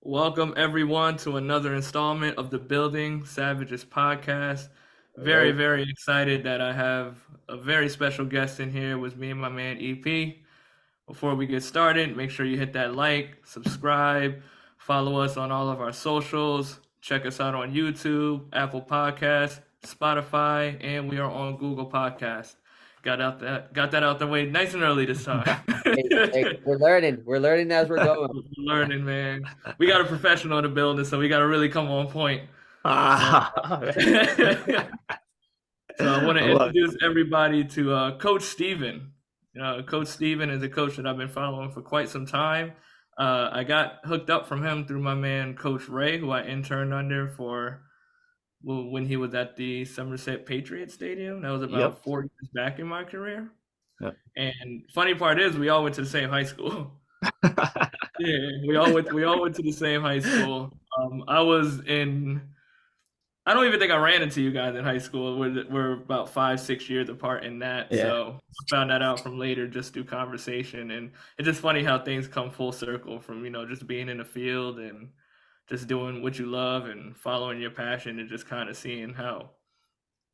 Welcome everyone to another installment of the Building Savages podcast. Very, Hello. very excited that I have a very special guest in here with me and my man EP. Before we get started, make sure you hit that like, subscribe, follow us on all of our socials, check us out on YouTube, Apple Podcasts, Spotify, and we are on Google Podcasts. Got that out the way nice and early this time. Hey, we're learning. We're learning as we're going. Learning, man. We got a professional in the building, so we got to really come on point. So, Ah, so I want to I love introduce everybody to Coach Stephen. Coach Stephen is a coach that I've been following for quite some time. I got hooked up from him through my man Coach Ray, who I interned under for when he was at the Somerset Patriot Stadium. That was Yep. about 4 years back in my career. Yep. And funny part is, we all went to the same high school. Yeah, we all went to the same high school. I was in. I don't even think I ran into you guys in high school. We're about 5, 6 years apart in that. Yeah. So I found that out from later just through conversation. And it's just funny how things come full circle from, just being in the field and just doing what you love and following your passion and just kind of seeing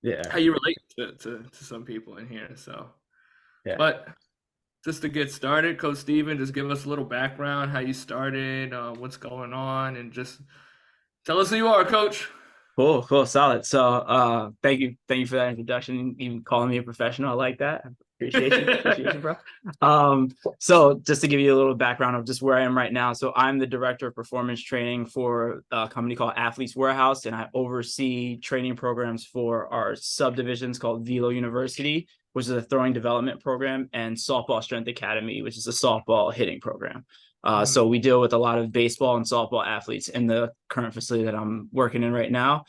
Yeah. how you relate to some people in here. So, Yeah. but just to get started, Coach Steven, just give us a little background, how you started, what's going on, and just tell us who you are, Coach. Cool. Solid. So thank you for that introduction. Even calling me a professional. I like that. Appreciate you, bro. So just to give you a little background of just where I am right now. So I'm the director of performance training for a company called Athletes Warehouse, and I oversee training programs for our subdivisions called Velo University, which is a throwing development program, and Softball Strength Academy, which is a softball hitting program. So we deal with a lot of baseball and softball athletes in the current facility that I'm working in right now.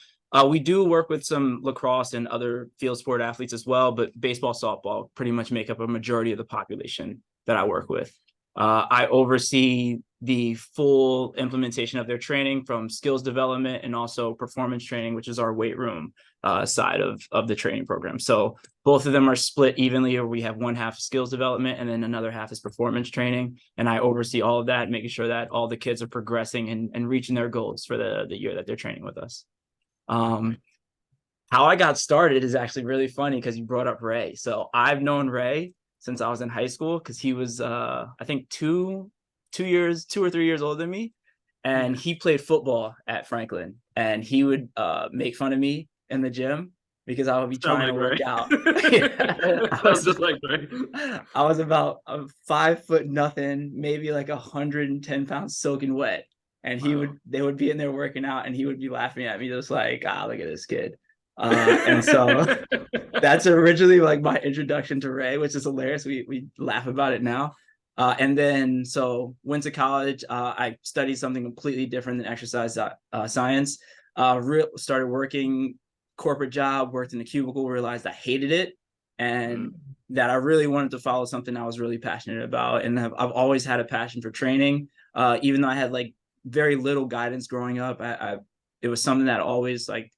We do work with some lacrosse and other field sport athletes as well, but baseball, softball pretty much make up a majority of the population that I work with. I oversee the full implementation of their training, from skills development and also performance training, which is our weight room side of the training program. So both of them are split evenly, or we have one half skills development and then another half is performance training. And I oversee all of that, making sure that all the kids are progressing and reaching their goals for the year that they're training with us. How I got started is actually really funny because you brought up Ray. So I've known Ray since I was in high school, because he was I think 2 or 3 years older than me, and he played football at Franklin, and he would make fun of me in the gym because I would be Sound trying to like work Ray. out. I Sounds was just like Ray. I was about 5 foot nothing, maybe like 110 pounds soaking wet. And Wow. they would be in there working out, and he would be laughing at me, just like, look at this kid. And so that's originally like my introduction to Ray, which is hilarious. We laugh about it now. And then so went to college. I studied something completely different than exercise science. Started working corporate job, worked in a cubicle, realized I hated it, and that I really wanted to follow something I was really passionate about. And I've always had a passion for training, even though I had like very little guidance growing up. It was something that always like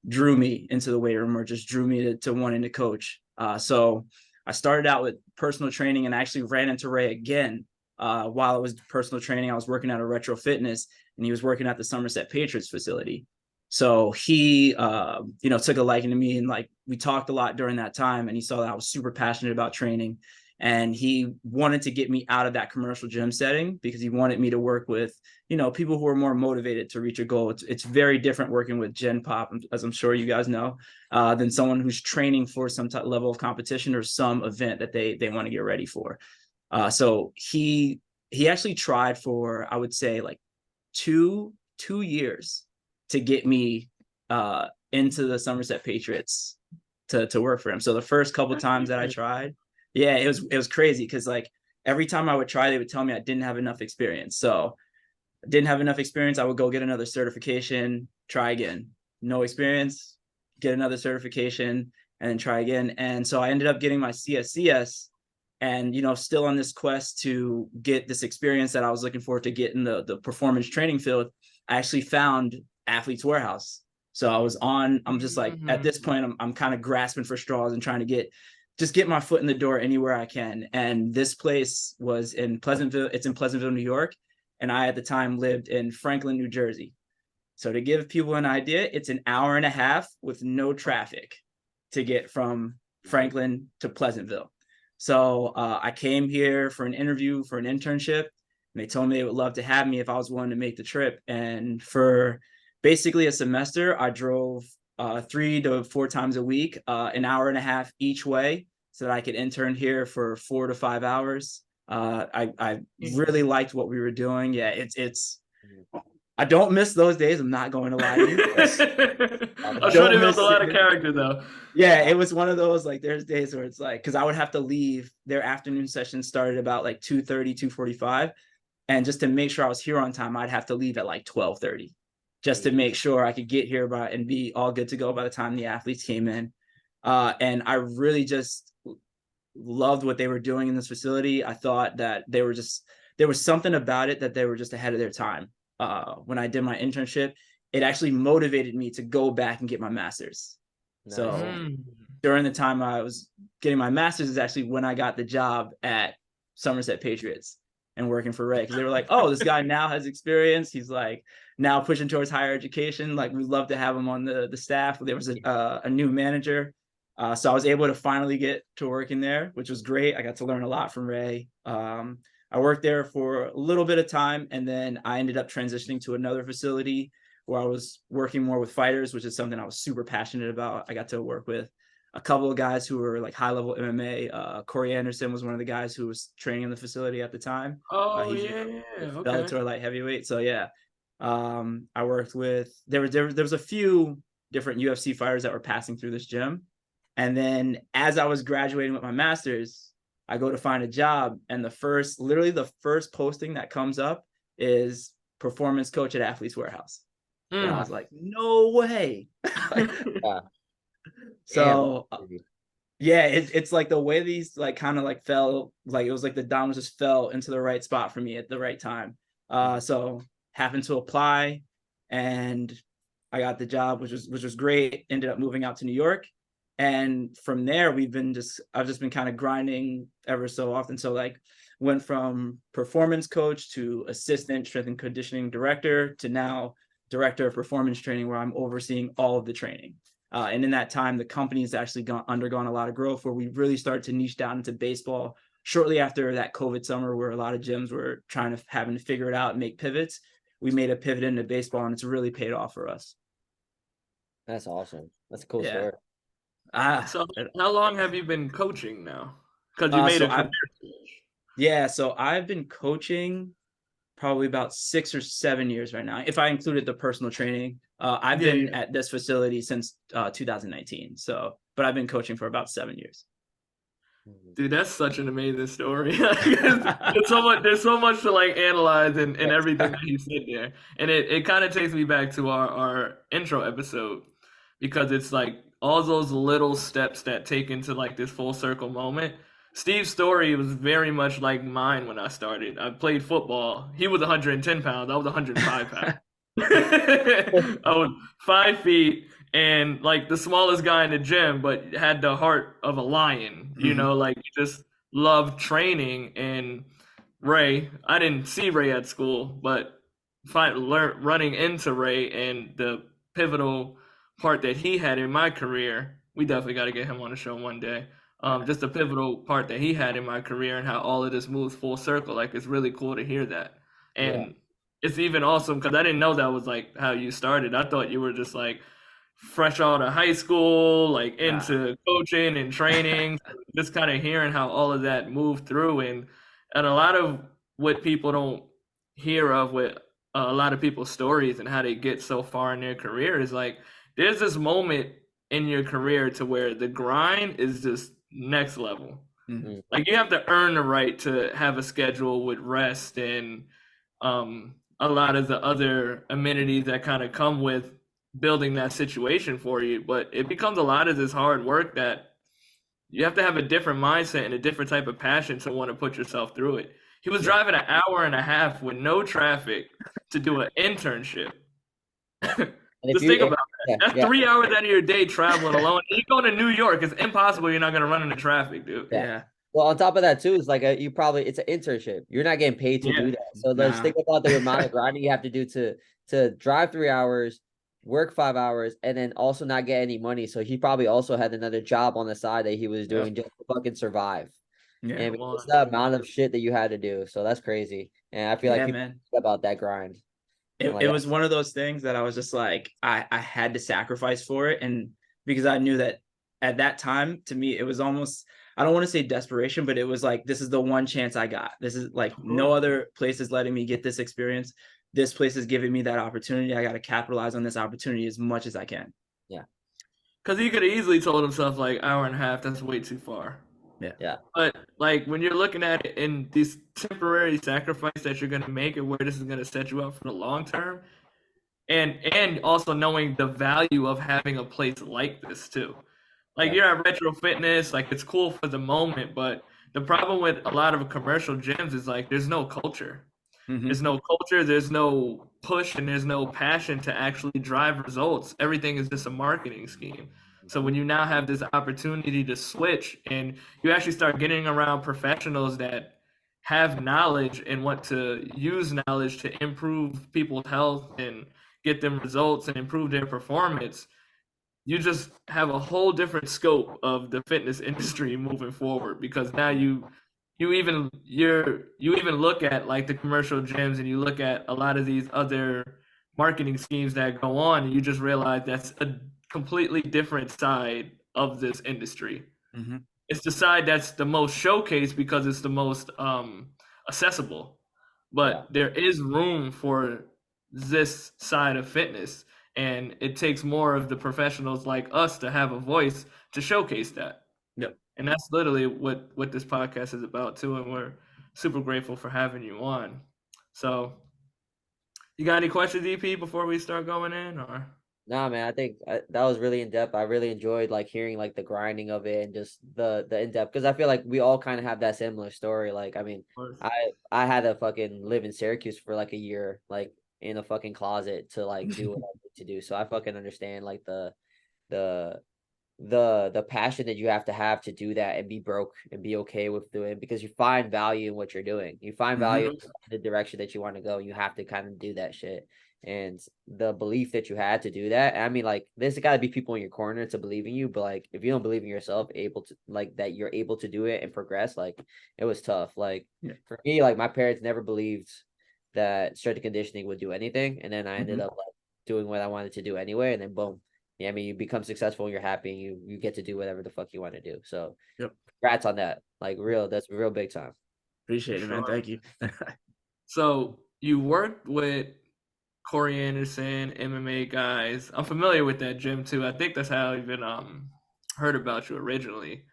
drew me into the weight room, or just drew me to wanting to coach. So I started out with personal training, and I actually ran into Ray again while I was personal training. I was working at a retro fitness, and he was working at the Somerset Patriots facility. So he, took a liking to me, and like we talked a lot during that time, and he saw that I was super passionate about training, and he wanted to get me out of that commercial gym setting because he wanted me to work with, people who are more motivated to reach a goal. It's very different working with Gen Pop, as I'm sure you guys know, than someone who's training for some level of competition or some event that they want to get ready for. So he actually tried for, I would say, like two years to get me into the Somerset Patriots to work for him. So the first couple times that I tried, yeah, it was crazy because like every time I would try, they would tell me I didn't have enough experience. So I didn't have enough experience. I would go get another certification, try again. No experience, get another certification, and then try again. And so I ended up getting my CSCS, and still on this quest to get this experience that I was looking for to get in the performance training field. I actually found Athletes Warehouse. So I'm just like, at this point, I'm kind of grasping for straws and trying to get my foot in the door anywhere I can. And this place was in Pleasantville. It's in Pleasantville, New York. and I at the time lived in Franklin, New Jersey. So to give people an idea, it's an hour and a half with no traffic to get from Franklin to Pleasantville. So I came here for an interview for an internship, and they told me they would love to have me if I was willing to make the trip. And for basically a semester, I drove 3 to 4 times a week, an hour and a half each way, so that I could intern here for 4 to 5 hours. I really liked what we were doing. Yeah, it's I don't miss those days. I'm not going to lie to you. I'm sure they built a lot of character though. Yeah, it was one of those, like, there's days where it's like, because I would have to leave. Their afternoon session started about like 2:30, 2:45. And just to make sure I was here on time, I'd have to leave at like 12:30 just to make sure I could get here by and be all good to go by the time the athletes came in. And I really just loved what they were doing in this facility. I thought that there was something about it that they were just ahead of their time. When I did my internship, it actually motivated me to go back and get my master's. Nice. So during the time I was getting my master's is actually when I got the job at Somerset Patriots and working for Ray, because they were like, oh, this guy now has experience. He's like now pushing towards higher education. Like, we'd love to have him on the staff. There was a new manager. So I was able to finally get to working there, which was great. I got to learn a lot from Ray. I worked there for a little bit of time, and then I ended up transitioning to another facility where I was working more with fighters, which is something I was super passionate about. I got to work with a couple of guys who were like high-level MMA. Corey Anderson was one of the guys who was training in the facility at the time. Oh, yeah, okay. Bellator light heavyweight. So yeah, I worked with, there was a few different UFC fighters that were passing through this gym. And then as I was graduating with my master's, I go to find a job, and literally the first posting that comes up is performance coach at Athletes Warehouse. And I was like, no way. Yeah. So yeah, it's like the way these like kind of like fell, like it was like the dominoes just fell into the right spot for me at the right time. So happened to apply, and I got the job, which was great. Ended up moving out to New York. And from there, I've just been kind of grinding ever so often. So like went from performance coach to assistant strength and conditioning director to now director of performance training, where I'm overseeing all of the training. And in that time, the company's actually undergone a lot of growth, where we really started to niche down into baseball shortly after that COVID summer, where a lot of gyms were having to figure it out and make pivots. We made a pivot into baseball, and it's really paid off for us. That's awesome. That's a cool story. So how long have you been coaching now? Because you made a career switch. Yeah, so I've been coaching probably about 6 or 7 years right now, if I included the personal training. I've been at this facility since 2019. So, but I've been coaching for about 7 years. Dude, that's such an amazing story. There's so much to like analyze and everything that you said there. And it kind of takes me back to our intro episode, because it's like all those little steps that take into like this full circle moment. Steve's story was very much like mine when I started. I played football. He was 110 pounds. I was 105 pounds. I was 5 feet and like the smallest guy in the gym, but had the heart of a lion, you know, like just loved training. And Ray, I didn't see Ray at school, but running into Ray and the pivotal part that he had in my career, we definitely got to get him on the show one day. Just the pivotal part that he had in my career and how all of this moves full circle. Like, it's really cool to hear that. And it's even awesome because I didn't know that was like how you started. I thought you were just like fresh out of high school, like into coaching and training, just kind of hearing how all of that moved through. And a lot of what people don't hear of with a lot of people's stories and how they get so far in their career is like, there's this moment in your career to where the grind is just next level. Like, you have to earn the right to have a schedule with rest and a lot of the other amenities that kind of come with building that situation for you. But it becomes a lot of this hard work that you have to have a different mindset and a different type of passion to want to put yourself through it. He was driving an hour and a half with no traffic to do an internship. Just think about that. That's 3 hours out of your day traveling alone. You go to New York, it's impossible you're not going to run into traffic, dude. Yeah. Well, on top of that too, it's like it's an internship. You're not getting paid to Yeah. do that. So let's Nah. think about the amount of grinding you have to do to drive 3 hours, work 5 hours, and then also not get any money. So he probably also had another job on the side that he was doing just to fucking survive. Yeah. And Come on, it's the man. amount of shit that you had to do. So that's crazy. And I feel like Yeah, people man. forget about that grind. And It like, was one of those things that I was just like, I had to sacrifice for it. And because I knew that at that time, to me, it was almost, I don't want to say desperation, but it was like, this is the one chance I got. This is like Of no course. other place is letting me get this experience. This place is giving me that opportunity. I got to capitalize on this opportunity as much as I can. yeah, Because he could have easily told himself, like, hour and a half, that's way too far. Yeah. yeah, But, like, when you're looking at it in this temporary sacrifice that you're going to make and where this is going to set you up for the long term, and also knowing the value of having a place like this, too. Like, yeah, you're at Retro Fitness, like, it's cool for the moment, but the problem with a lot of commercial gyms is, like, there's no culture. Mm-hmm. There's no culture, there's no push, and there's no passion to actually drive results. Everything is just a marketing scheme. So when you now have this opportunity to switch and you actually start getting around professionals that have knowledge and want to use knowledge to improve people's health and get them results and improve their performance, you just have a whole different scope of the fitness industry moving forward because now you even look at like the commercial gyms and you look at a lot of these other marketing schemes that go on and you just realize that's a completely different side of this industry. Mm-hmm. It's the side that's the most showcased because it's the most accessible, yeah. but there is room for this side of fitness and it takes more of the professionals like us to have a voice to showcase that. Yep. And that's literally what this podcast is about too, and we're super grateful for having you on. So you got any questions, EP, before we start going in? Or Nah, man, I think that was really in depth. I really enjoyed like hearing like the grinding of it and just the in depth because I feel like we all kind of have that similar story. Like, I mean, I had to fucking live in Syracuse for like a year, like in a fucking closet to like do what I need to do. So I fucking understand like the the passion that you have to do that and be broke and be okay with doing it because you find value in what you're doing. You find value Mm-hmm. in the direction that you want to go. You have to kind of do that shit. And the belief that you had to do that. I mean, like, there's got to be people in your corner to believe in you, but like, if you don't believe in yourself, able to like that, you're able to do it and progress. Like, it was tough. Like Yeah. for me, like my parents never believed that strength and conditioning would do anything, and then I ended Mm-hmm. up like doing what I wanted to do anyway, and then boom. Yeah, I mean, you become successful and you're happy and you get to do whatever the fuck you want to do. So, Yep. congrats on that. Like, that's real big time. Appreciate it, man. sure. Thank you. So you worked with Corey Anderson, MMA guys. I'm familiar with that gym too. I think that's how I even heard about you originally.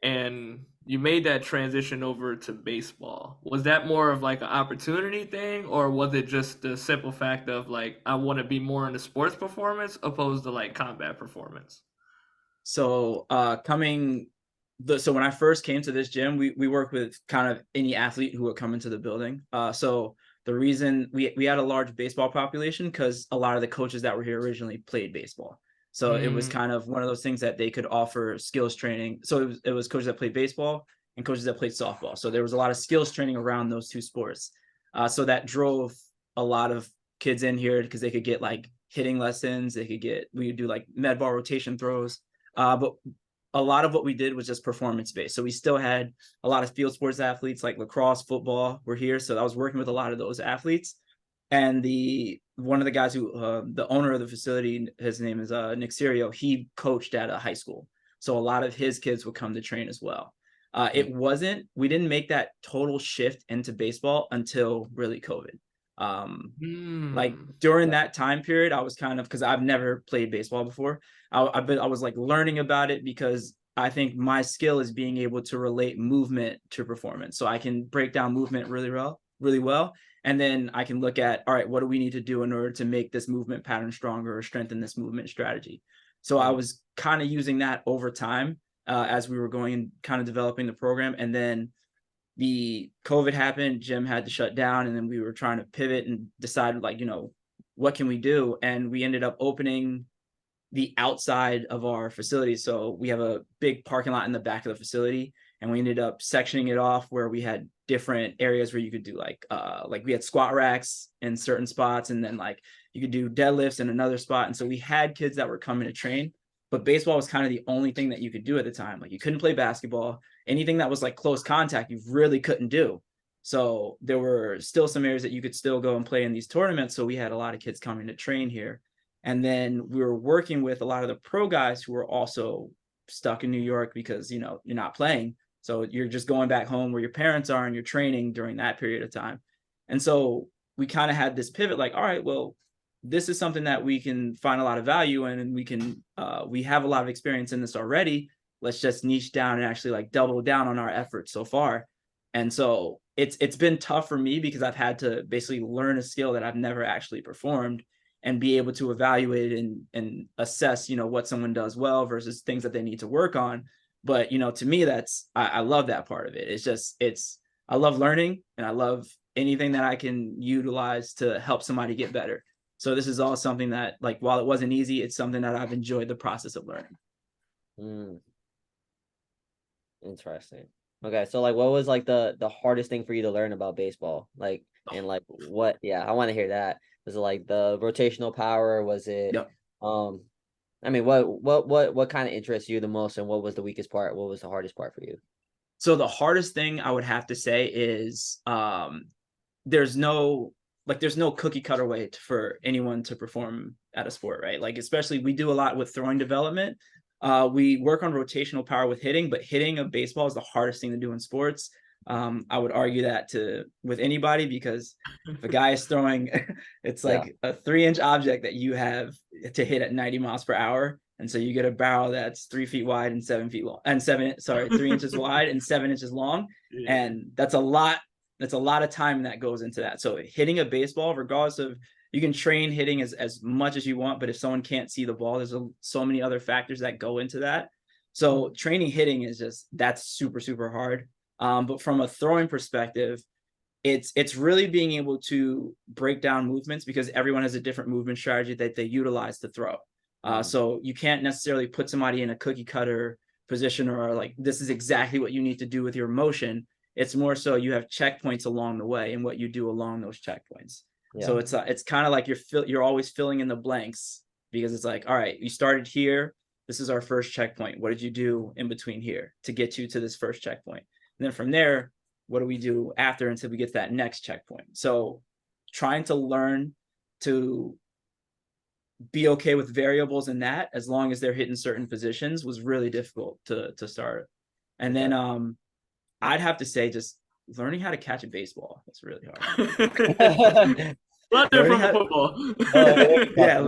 And you made that transition over to baseball. Was that more of like an opportunity thing, or was it just the simple fact of like I want to be more into sports performance opposed to like combat performance? So so when I first came to this gym, we work with kind of any athlete who would come into the building. So the reason we had a large baseball population because a lot of the coaches that were here originally played baseball. So it was Mm, kind of one of those things that they could offer skills training. So it was coaches that played baseball and coaches that played softball. So there was a lot of skills training around those two sports. So that drove a lot of kids in here because they could get like hitting lessons. We would do like med ball rotation throws. But a lot of what we did was just performance based. So we still had a lot of field sports athletes like lacrosse, football were here. So I was working with a lot of those athletes. And one of the guys who the owner of the facility, his name is Nick Serio, he coached at a high school. So a lot of his kids would come to train as well. We didn't make that total shift into baseball until really COVID. Like mm, during that time period, I was kind of, because I've never played baseball before. I was like learning about it because I think my skill is being able to relate movement to performance. So I can break down movement really well. And then I can look at, all right, what do we need to do in order to make this movement pattern stronger or strengthen this movement strategy? So I was kind of using that over time as we were going and kind of developing the program. And then the COVID happened, gym had to shut down, and then we were trying to pivot and decide, like, what can we do? And we ended up opening the outside of our facility. So we have a big parking lot in the back of the facility, and we ended up sectioning it off where we had different areas where you could do like we had squat racks in certain spots, and then like you could do deadlifts in another spot. And so we had kids that were coming to train, but baseball was kind of the only thing that you could do at the time. Like you couldn't play basketball. Anything that was like close contact, you really couldn't do. So there were still some areas that you could still go and play in these tournaments. So we had a lot of kids coming to train here. And then we were working with a lot of the pro guys who were also stuck in New York because, you know, you're not playing. So you're just going back home where your parents are and you're training during that period of time. And so we kind of had this pivot, like, all right, well, this is something that we can find a lot of value in, and we can, we have a lot of experience in this already. Let's just niche down and actually like double down on our efforts so far. And so it's been tough for me because I've had to basically learn a skill that I've never actually performed and be able to evaluate and assess, you know, what someone does well versus things that they need to work on. But, you know, to me, I love that part of it. I love learning, and I love anything that I can utilize to help somebody get better. So this is all something that, like, while it wasn't easy, it's something that I've enjoyed the process of learning. Interesting. Okay, so like, what was like the hardest thing for you to learn about baseball? Like, and like what? Yeah, I want to hear that. Was it like the rotational power? Was it? Yep. I mean, what kind of interests you the most, and what was the weakest part? What was the hardest part for you? So the hardest thing I would have to say is there's no cookie cutter way for anyone to perform at a sport, right? Like, especially we do a lot with throwing development. We work on rotational power with hitting, but hitting a baseball is the hardest thing to do in sports. I would argue that with anybody, because if a guy is throwing, it's like a 3-inch object that you have to hit at 90 miles per hour. And so you get a barrel that's 3 feet wide and 7 feet long, and 3 inches wide and 7 inches long. Yeah. And that's a lot of time that goes into that. So hitting a baseball, regardless of, you can train hitting as much as you want, but if someone can't see the ball, there's so many other factors that go into that. So training hitting that's super, super hard. But from a throwing perspective, it's really being able to break down movements, because everyone has a different movement strategy that they utilize to throw. So you can't necessarily put somebody in a cookie cutter position, or like, this is exactly what you need to do with your motion. It's more so you have checkpoints along the way and what you do along those checkpoints. Yeah. So it's kind of like you're always filling in the blanks, because it's like, all right, you started here. This is our first checkpoint. What did you do in between here to get you to this first checkpoint? And then from there, what do we do after until we get to that next checkpoint? So trying to learn to be okay with variables in that, as long as they're hitting certain positions, was really difficult to start. And then I'd have to say just learning how to catch a baseball. That's really hard. Not different from football. Yeah,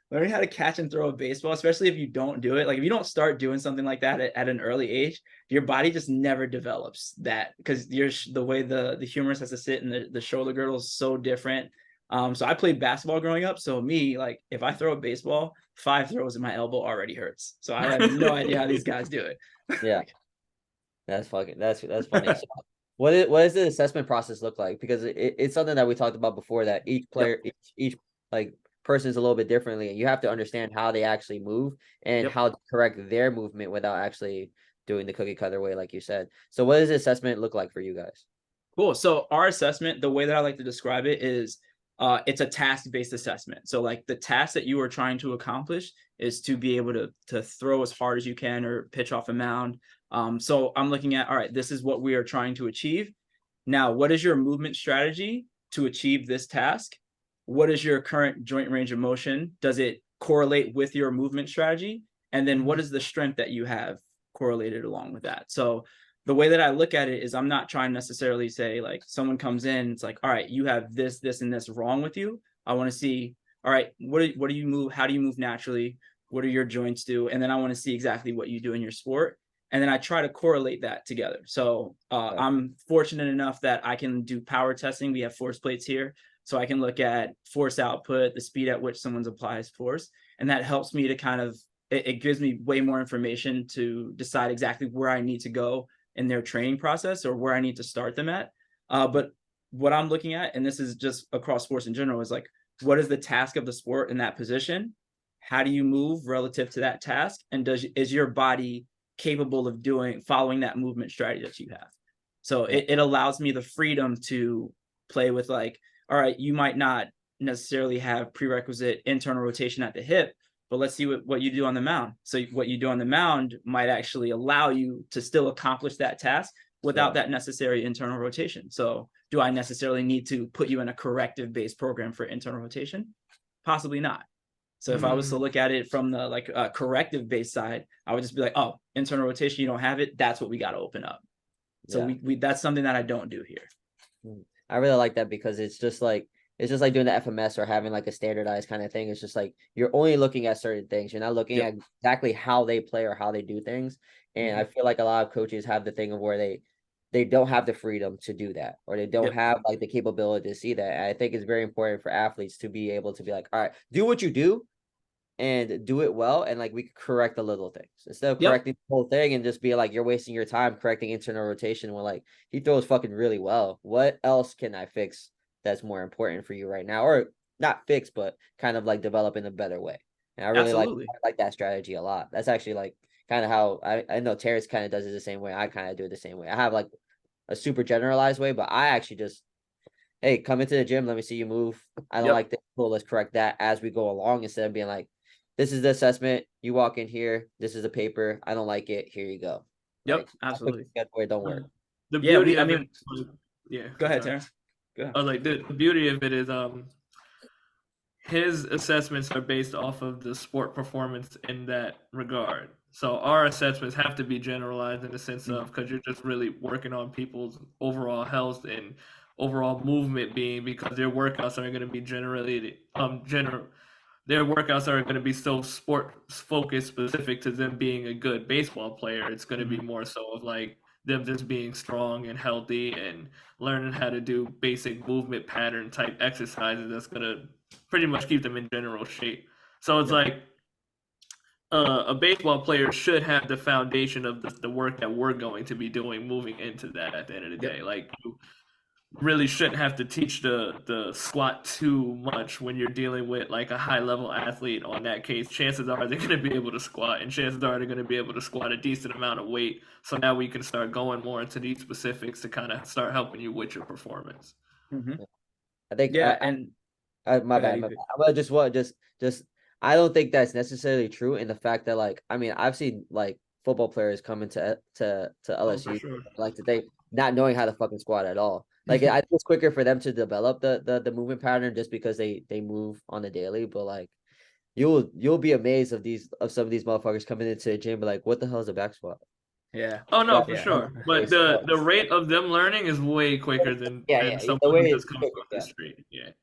learning how to catch and throw a baseball, especially if you don't do it. Like, if you don't start doing something like that at an early age, your body just never develops that, because the way the humerus has to sit and the shoulder girdle is so different. So I played basketball growing up. So me, like, if I throw a baseball, 5 throws and my elbow already hurts. So I have no idea how these guys do it. Yeah. That's funny. So what does the assessment process look like? Because it's something that we talked about before, that each player, each like person is a little bit differently, and you have to understand how they actually move and how to correct their movement without actually doing the cookie cutter way, like you said. So what does the assessment look like for you guys? Cool. So our assessment, the way that I like to describe it is, it's a task-based assessment. So like, the task that you are trying to accomplish is to be able to throw as hard as you can or pitch off a mound. So I'm looking at, all right, this is what we are trying to achieve. Now, what is your movement strategy to achieve this task? What is your current joint range of motion? Does it correlate with your movement strategy? And then what is the strength that you have correlated along with that? So the way that I look at it is, I'm not trying to necessarily say, like, someone comes in, it's like, all right, you have this, and this wrong with you. I want to see, all right, what do you move? How do you move naturally? What do your joints do? And then I want to see exactly what you do in your sport. And then I try to correlate that together. So I'm fortunate enough that I can do power testing. We have force plates here. So I can look at force output, the speed at which someone's applies force. And that helps me to kind of, it gives me way more information to decide exactly where I need to go in their training process, or where I need to start them at. But what I'm looking at, and this is just across sports in general, is like, what is the task of the sport in that position? How do you move relative to that task? And is your body capable of following that movement strategy that you have. So it allows me the freedom to play with like, all right, you might not necessarily have prerequisite internal rotation at the hip, but let's see what you do on the mound. So what you do on the mound might actually allow you to still accomplish that task without that necessary internal rotation. So do I necessarily need to put you in a corrective based program for internal rotation? Possibly not. So if I was to look at it from the like corrective based side, I would just be like, oh, internal rotation, you don't have it. That's what we got to open up. So we that's something that I don't do here. I really like that because it's just like doing the FMS or having like a standardized kind of thing. It's just like you're only looking at certain things. You're not looking at exactly how they play or how they do things. And I feel like a lot of coaches have the thing of where they don't have the freedom to do that, or they don't have like the capability to see that. And I think it's very important for athletes to be able to be like, all right, do what you do and do it well. And like, we could correct the little things instead of correcting the whole thing and just be like, you're wasting your time correcting internal rotation when like he throws fucking really well. What else can I fix that's more important for you right now? Or not fix, but kind of like develop in a better way. And I really like that strategy a lot. That's actually like kind of how I know Terrence kind of does it the same way. I kind of do it the same way. I have like a super generalized way, but I actually just, hey, come into the gym. Let me see you move. I don't like this. Cool. Let's correct that as we go along instead of being like, this is the assessment. You walk in here. This is a paper. I don't like it. Here you go. Yep, like, absolutely. It don't work. The beauty of it, go ahead, Terrence. Go ahead. I was like, the beauty of it is his assessments are based off of the sport performance in that regard. So our assessments have to be generalized in the sense of, because you're just really working on people's overall health and overall movement being, because their workouts are going to be their workouts are going to be so sport focused specific to them being a good baseball player. It's going to be more so of like them just being strong and healthy and learning how to do basic movement pattern type exercises that's going to pretty much keep them in general shape. So it's like a baseball player should have the foundation of the work that we're going to be doing moving into that at the end of the day. Like, you really shouldn't have to teach the squat too much when you're dealing with like a high level athlete. On that case, chances are they're going to be able to squat, and chances are they're going to be able to squat a decent amount of weight. So now we can start going more into these specifics to kind of start helping you with your performance. I think my bad. Just I don't think that's necessarily true in the fact that like, I mean, I've seen like football players come into to LSU like today not knowing how to fucking squat at all. Like, I think it's quicker for them to develop the movement pattern just because they move on the daily. But like, you'll be amazed of some of these motherfuckers coming into the gym, but like, what the hell is a back squat? Yeah. Oh no, for sure. But the rate of them learning is way quicker than someone who just comes off the street.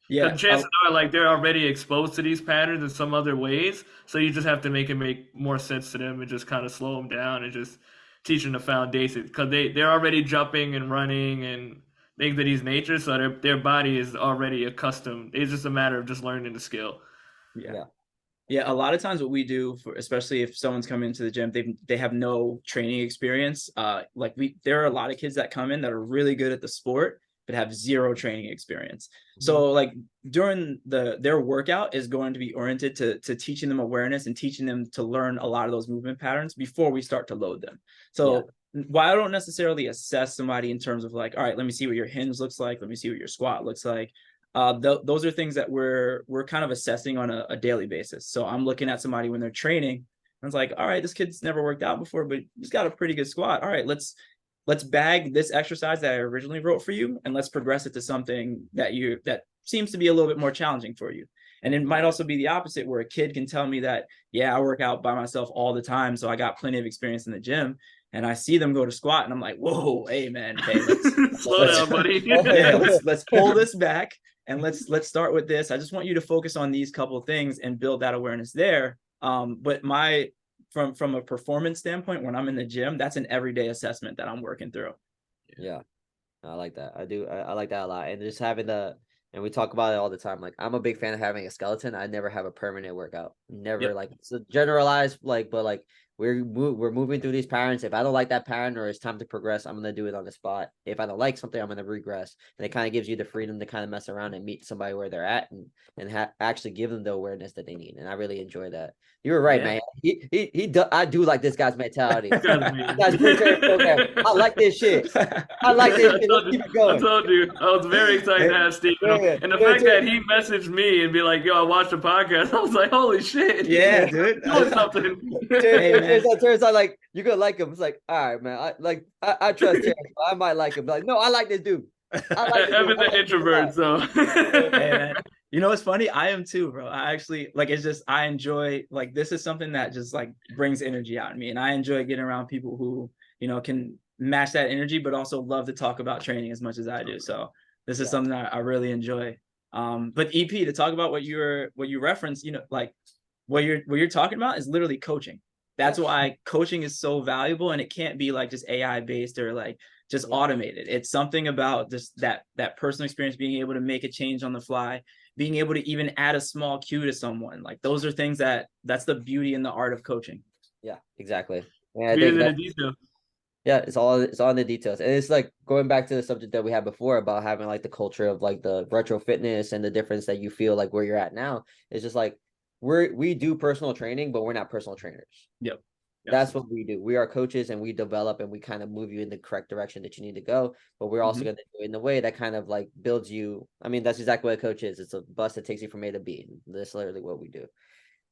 Because chances are like they're already exposed to these patterns in some other ways. So you just have to make it make more sense to them and just kind of slow them down and just teach them the foundation, because they're already jumping and running and things of these nature. So their body is already accustomed. It's just a matter of just learning the skill. Yeah, a lot of times what we do, especially if someone's coming into the gym, they have no training experience. There are a lot of kids that come in that are really good at the sport but have zero training experience. So like during their workout is going to be oriented to teaching them awareness and teaching them to learn a lot of those movement patterns before we start to load them. So while I don't necessarily assess somebody in terms of like, all right, let me see what your hinge looks like, let me see what your squat looks like. Those are things that we're kind of assessing on a daily basis. So I'm looking at somebody when they're training. I was like, all right, this kid's never worked out before, but he's got a pretty good squat. All right, let's bag this exercise that I originally wrote for you, and let's progress it to something that seems to be a little bit more challenging for you. And it might also be the opposite, where a kid can tell me that, I work out by myself all the time, so I got plenty of experience in the gym. And I see them go to squat, and I'm like, whoa, hey man, let's slow down, buddy. let's pull this back. And let's start with this. I just want you to focus on these couple of things and build that awareness there. But from a performance standpoint, when I'm in the gym, that's an everyday assessment that I'm working through. Yeah, I like that. I like that a lot. And just having and we talk about it all the time. Like, I'm a big fan of having a skeleton. I never have a permanent workout. Never like, it's a generalized, like, but like we're moving through these patterns. If I don't like that pattern or it's time to progress, I'm gonna do it on the spot. If I don't like something, I'm gonna regress. And it kind of gives you the freedom to kind of mess around and meet somebody where they're at and actually give them the awareness that they need. And I really enjoy that. You were right, man. I do like this guy's mentality. This guy's amazing. This guy's military program. I like this shit. I like this shit. Let's keep it I going. told you, I was very excited to have Stephen on. Yeah, And the me fact too. that he messaged me and be like, yo, I watched the podcast, I was like, holy shit. Yeah, dude. Doing something. Hey, man. turns out like you're gonna like him. It's like, all right, man. I trust Terrence, but I might like him. But like, no, I like this dude. I like this Evan's dude. an introvert, so. Hey, man. You know what's funny? I am too, bro. I actually like it's just I enjoy like this is something that just like brings energy out in me. And I enjoy getting around people who, you know, can match that energy, but also love to talk about training as much as I do. So this is something that I really enjoy. But EP, to talk about what you referenced, you know, like what you're talking about is literally coaching. That's why coaching is so valuable, and it can't be like just AI based or like just automated. It's something about just that personal experience, being able to make a change on the fly, being able to even add a small cue to someone. Like those are things that's the beauty and the art of coaching. Yeah, exactly. And I Be think in the that, details. yeah, it's all in the details. And it's like going back to the subject that we had before about having like the culture of like the retro fitness and the difference that you feel like where you're at now. It's just like we do personal training, but we're not personal trainers. Yep. That's what we do. We are coaches and we develop and we kind of move you in the correct direction that you need to go. But we're also going to do it in a way that kind of like builds you. I mean, that's exactly what a coach is. It's a bus that takes you from A to B. That's literally what we do.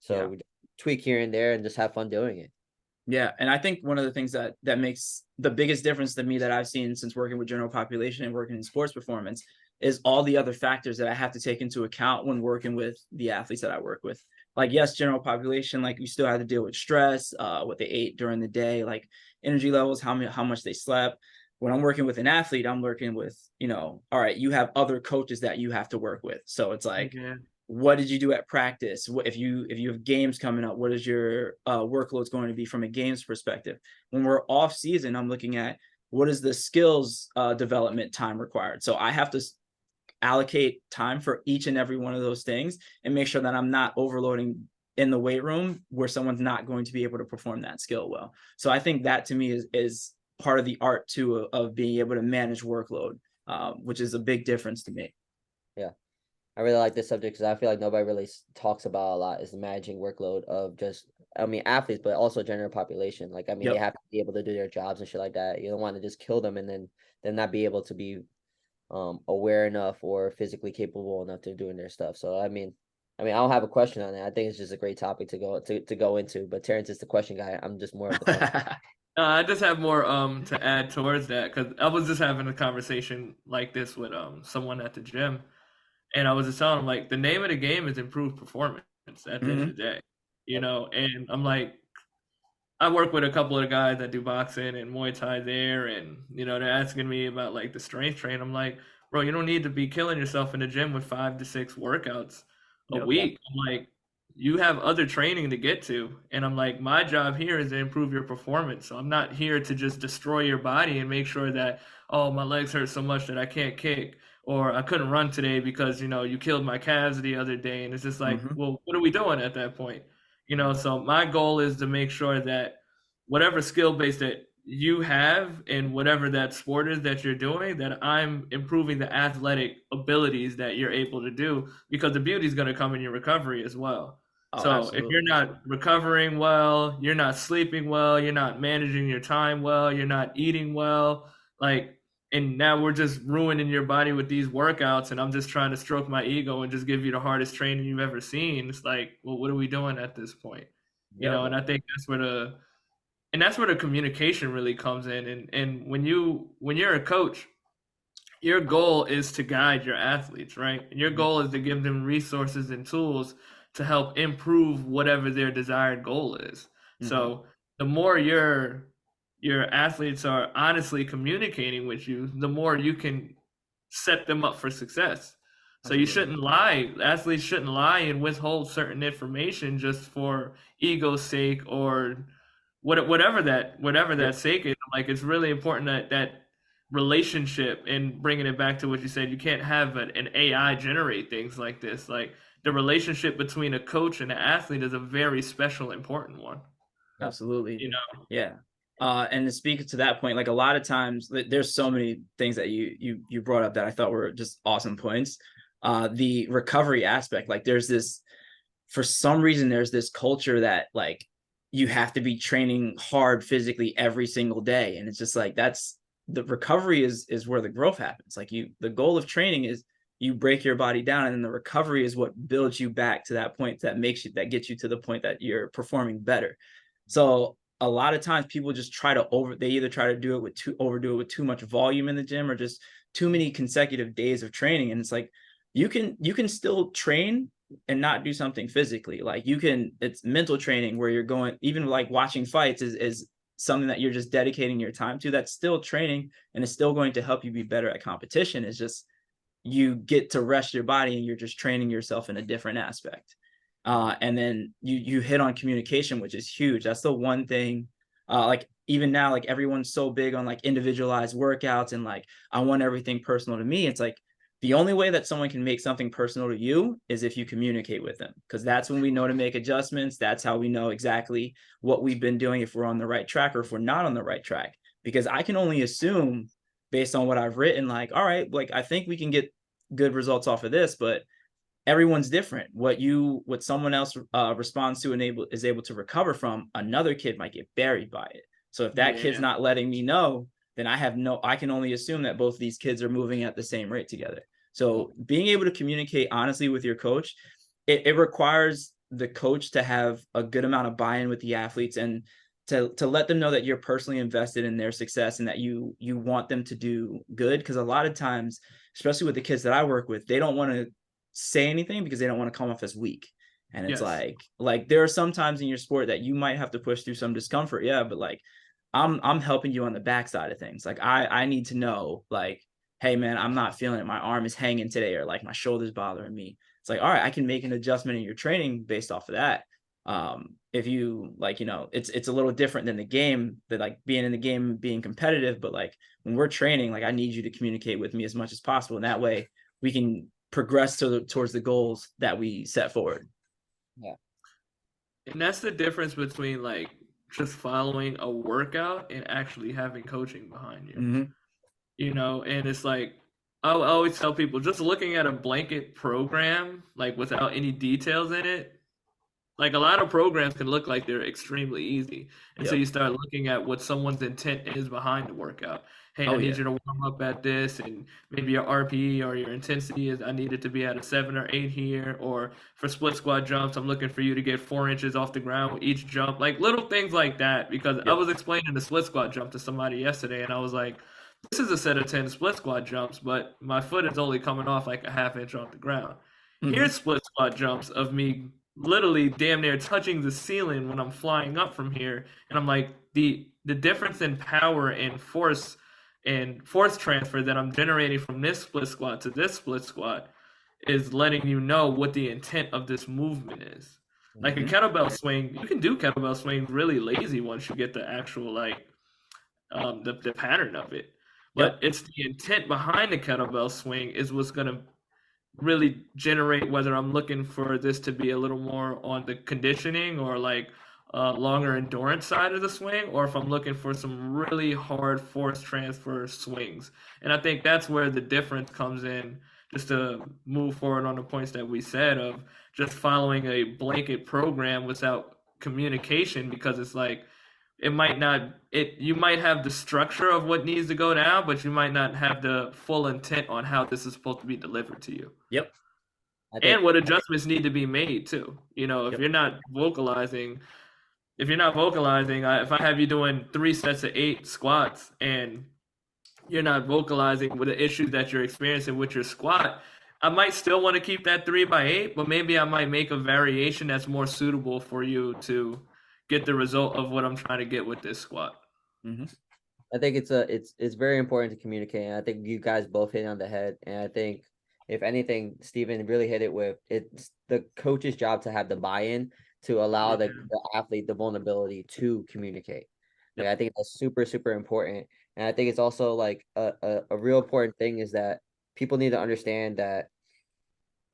So we tweak here and there and just have fun doing it. Yeah. And I think one of the things that makes the biggest difference to me that I've seen since working with general population and working in sports performance is all the other factors that I have to take into account when working with the athletes that I work with. Like, yes, general population, like you still have to deal with stress, what they ate during the day, like energy levels, how much they slept. When I'm working with an athlete, I'm working with, you know, all right, you have other coaches that you have to work with. So it's like, what did you do at practice? What if you have games coming up, what is your workloads going to be from a games perspective? When we're off season, I'm looking at what is the skills development time required. So I have to allocate time for each and every one of those things and make sure that I'm not overloading in the weight room where someone's not going to be able to perform that skill well. So I think that to me is part of the art too of being able to manage workload, which is a big difference to me. Yeah. I really like this subject because I feel like nobody really talks about a lot is the managing workload of just, I mean, athletes, but also general population. Like, I mean, they have to be able to do their jobs and shit like that. You don't want to just kill them and then not be able to be aware enough or physically capable enough to doing their stuff. So I mean, I don't have a question on it. I think it's just a great topic to go into. But Terrence is the question guy. I'm just more of the I just have more to add towards that because I was just having a conversation like this with someone at the gym, and I was just telling him like the name of the game is improved performance at the end of the day, you know. And I'm like, I work with a couple of guys that do boxing and Muay Thai there, and you know they're asking me about like the strength train. I'm like, bro, you don't need to be killing yourself in the gym with 5 to 6 workouts a week. I'm like, you have other training to get to, and I'm like, my job here is to improve your performance. So I'm not here to just destroy your body and make sure that my legs hurt so much that I can't kick, or I couldn't run today because you know you killed my calves the other day, and it's just like, well, what are we doing at that point? You know, so my goal is to make sure that whatever skill base that you have in whatever that sport is that you're doing, that I'm improving the athletic abilities that you're able to do, because the beauty is going to come in your recovery as well. So Absolutely. if you're not recovering well, you're not sleeping well, you're not managing your time well, you're not eating well, like, and now we're just ruining your body with these workouts, and I'm just trying to stroke my ego and just give you the hardest training you've ever seen. It's like, well, what are we doing at this point? You know, and I think that's where the communication really comes in. And when you're a coach, your goal is to guide your athletes, right? And your goal is to give them resources and tools to help improve whatever their desired goal is. So the more your athletes are honestly communicating with you, the more you can set them up for success. So you shouldn't lie. Athletes shouldn't lie and withhold certain information just for ego's sake or whatever that sake is. Like, it's really important that relationship, and bringing it back to what you said, you can't have an AI generate things like this. Like, the relationship between a coach and an athlete is a very special, important one. Absolutely. You know, Yeah. And to speak to that point, like a lot of times there's so many things that you brought up that I thought were just awesome points. The recovery aspect, like there's this, for some reason, there's this culture that like you have to be training hard physically every single day. And it's just like, that's the recovery is where the growth happens. Like the goal of training is you break your body down, and then the recovery is what builds you back to that point that gets you to the point that you're performing better. So a lot of times people just they either try to overdo it with too much volume in the gym, or just too many consecutive days of training. And it's like, you can still train and not do something physically. Like it's mental training where you're going, even like watching fights is something that you're just dedicating your time to. That's still training, and it's still going to help you be better at competition. It's just, you get to rest your body and you're just training yourself in a different aspect. And then you hit on communication, which is huge. That's the one thing. Like even now, like everyone's so big on like individualized workouts, and like I want everything personal to me. It's like the only way that someone can make something personal to you is if you communicate with them, because that's when we know to make adjustments. That's how we know exactly what we've been doing, if we're on the right track or if we're not on the right track. Because I can only assume based on what I've written, like, all right, like I think we can get good results off of this, but everyone's different. What someone else responds to and is able to recover from, another kid might get buried by it. So if that kid's yeah, not letting me know, then I can only assume that both these kids are moving at the same rate together. So being able to communicate honestly with your coach, it requires the coach to have a good amount of buy-in with the athletes, and to let them know that you're personally invested in their success, and that you want them to do good. Because a lot of times, especially with the kids that I work with, they don't want to say anything because they don't want to come off as weak. And it's yes, like there are some times in your sport that you might have to push through some discomfort. Yeah, but like I'm helping you on the backside of things. Like I need to know, like, hey man, I'm not feeling it. My arm is hanging today, or like my shoulder's bothering me. It's like, all right, I can make an adjustment in your training based off of that. If you like, it's a little different than the game, that like being in the game, being competitive, but like when we're training, like I need you to communicate with me as much as possible. And that way we can progress towards the goals that we set forward. Yeah. and that's the difference between like just following a workout and actually having coaching behind you. Mm-hmm. And it's like I always tell people, just looking at a blanket program like without any details in it, like a lot of programs can look like they're extremely easy until Yep. you start looking at what someone's intent is behind the workout. Hey, I Oh need yeah. you to warm up at this, and maybe your RPE or your intensity is I need it to be at a 7 or 8 here, or for split squat jumps, I'm looking for you to get 4 inches off the ground with each jump, like little things like that. Because I Yep. was explaining the split squat jump to somebody yesterday, and I was like, this is a set of 10 split squat jumps, but my foot is only coming off like a half inch off the ground. Here's Mm-hmm. split squat jumps of me literally damn near touching the ceiling when I'm flying up from here. And I'm like, the difference in power and force transfer that I'm generating from this split squat to this split squat is letting you know what the intent of this movement is. Like a Mm-hmm. kettlebell swing, you can do kettlebell swings really lazy once you get the actual like the pattern of it. But Yep. it's the intent behind the kettlebell swing is what's gonna really generate whether I'm looking for this to be a little more on the conditioning or like longer endurance side of the swing, or if I'm looking for some really hard force transfer swings. And I think that's where the difference comes in, just to move forward on the points that we said of just following a blanket program without communication, because it's like it might not it you might have the structure of what needs to go down, but you might not have the full intent on how this is supposed to be delivered to you, Yep. I and think what adjustments need to be made too. If Yep. you're not vocalizing, if I have you doing 3 sets of 8 squats and you're not vocalizing with the issues that you're experiencing with your squat, I might still want to keep that 3 by 8, but maybe I might make a variation that's more suitable for you to get the result of what I'm trying to get with this squat. Mm-hmm. I think it's very important to communicate. And I think you guys both hit it on the head. And I think if anything, Stephen really hit it with it's the coach's job to have the buy-in to allow Yeah. the athlete the vulnerability to communicate. Like Yep. I think that's super, super important. And I think it's also like a real important thing is that people need to understand that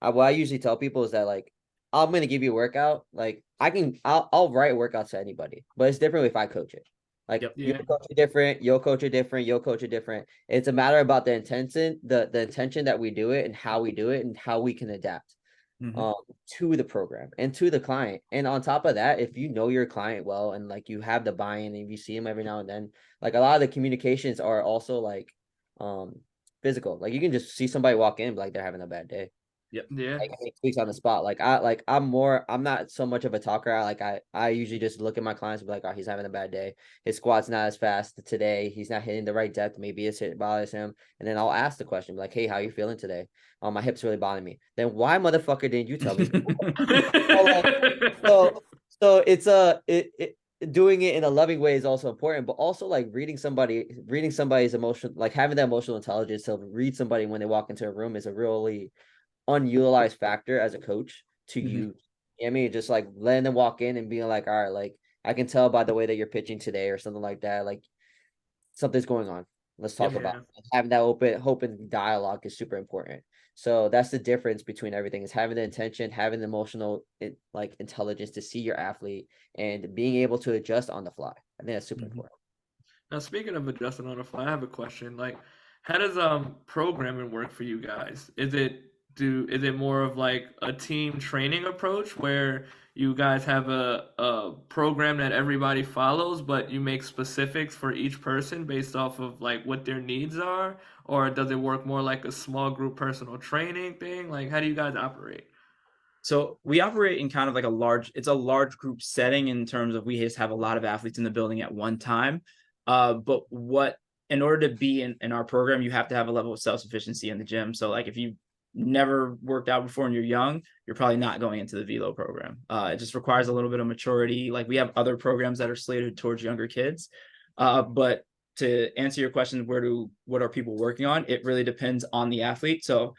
what I usually tell people is that like I'm gonna give you a workout. Like I'll write workouts to anybody, but it's different if I coach it. Like Yep. your Yeah. coach is different, your coach are different, your coach are different. It's a matter about the intention, the intention that we do it and how we do it and how we can adapt Mhm. to the program and to the client. And on top of that, if you know your client well and like you have the buy-in and you see them every now and then, like a lot of the communications are also like physical. Like you can just see somebody walk in like they're having a bad day. Yeah. Like make tweaks on the spot. I'm not so much of a talker. I usually just look at my clients and be like, oh, he's having a bad day. His squat's not as fast today. He's not hitting the right depth. Maybe it bothers him. And then I'll ask the question, like, hey, how you feeling today? Oh, my hips really bothering me. Then why motherfucker didn't you tell me before? So like so so it's doing it in a loving way is also important, but also like reading somebody's emotion, like having that emotional intelligence to read somebody when they walk into a room is a really unutilized factor as a coach to Mhm. use. You know what I mean? Just like letting them walk in and being like, all right, like I can tell by the way that you're pitching today or something like that. Like something's going on. Let's talk about Yeah. it. Having that open dialogue is super important. So that's the difference between everything is having the intention, having the emotional like intelligence to see your athlete and being able to adjust on the fly. I think that's super Mhm. important. Now, speaking of adjusting on the fly, I have a question. Like, how does programming work for you guys? Is it more of like a team training approach where you guys have a program that everybody follows, but you make specifics for each person based off of like what their needs are? Or does it work more like a small group personal training thing? Like, how do you guys operate? So we operate in kind of like it's a large group setting in terms of we just have a lot of athletes in the building at one time. But in order to be in our program, you have to have a level of self-sufficiency in the gym. So like if you never worked out before and you're young, you're probably not going into the velo program. It just requires a little bit of maturity. Like we have other programs that are slated towards younger kids. But to answer your question, what are people working on? It really depends on the athlete. So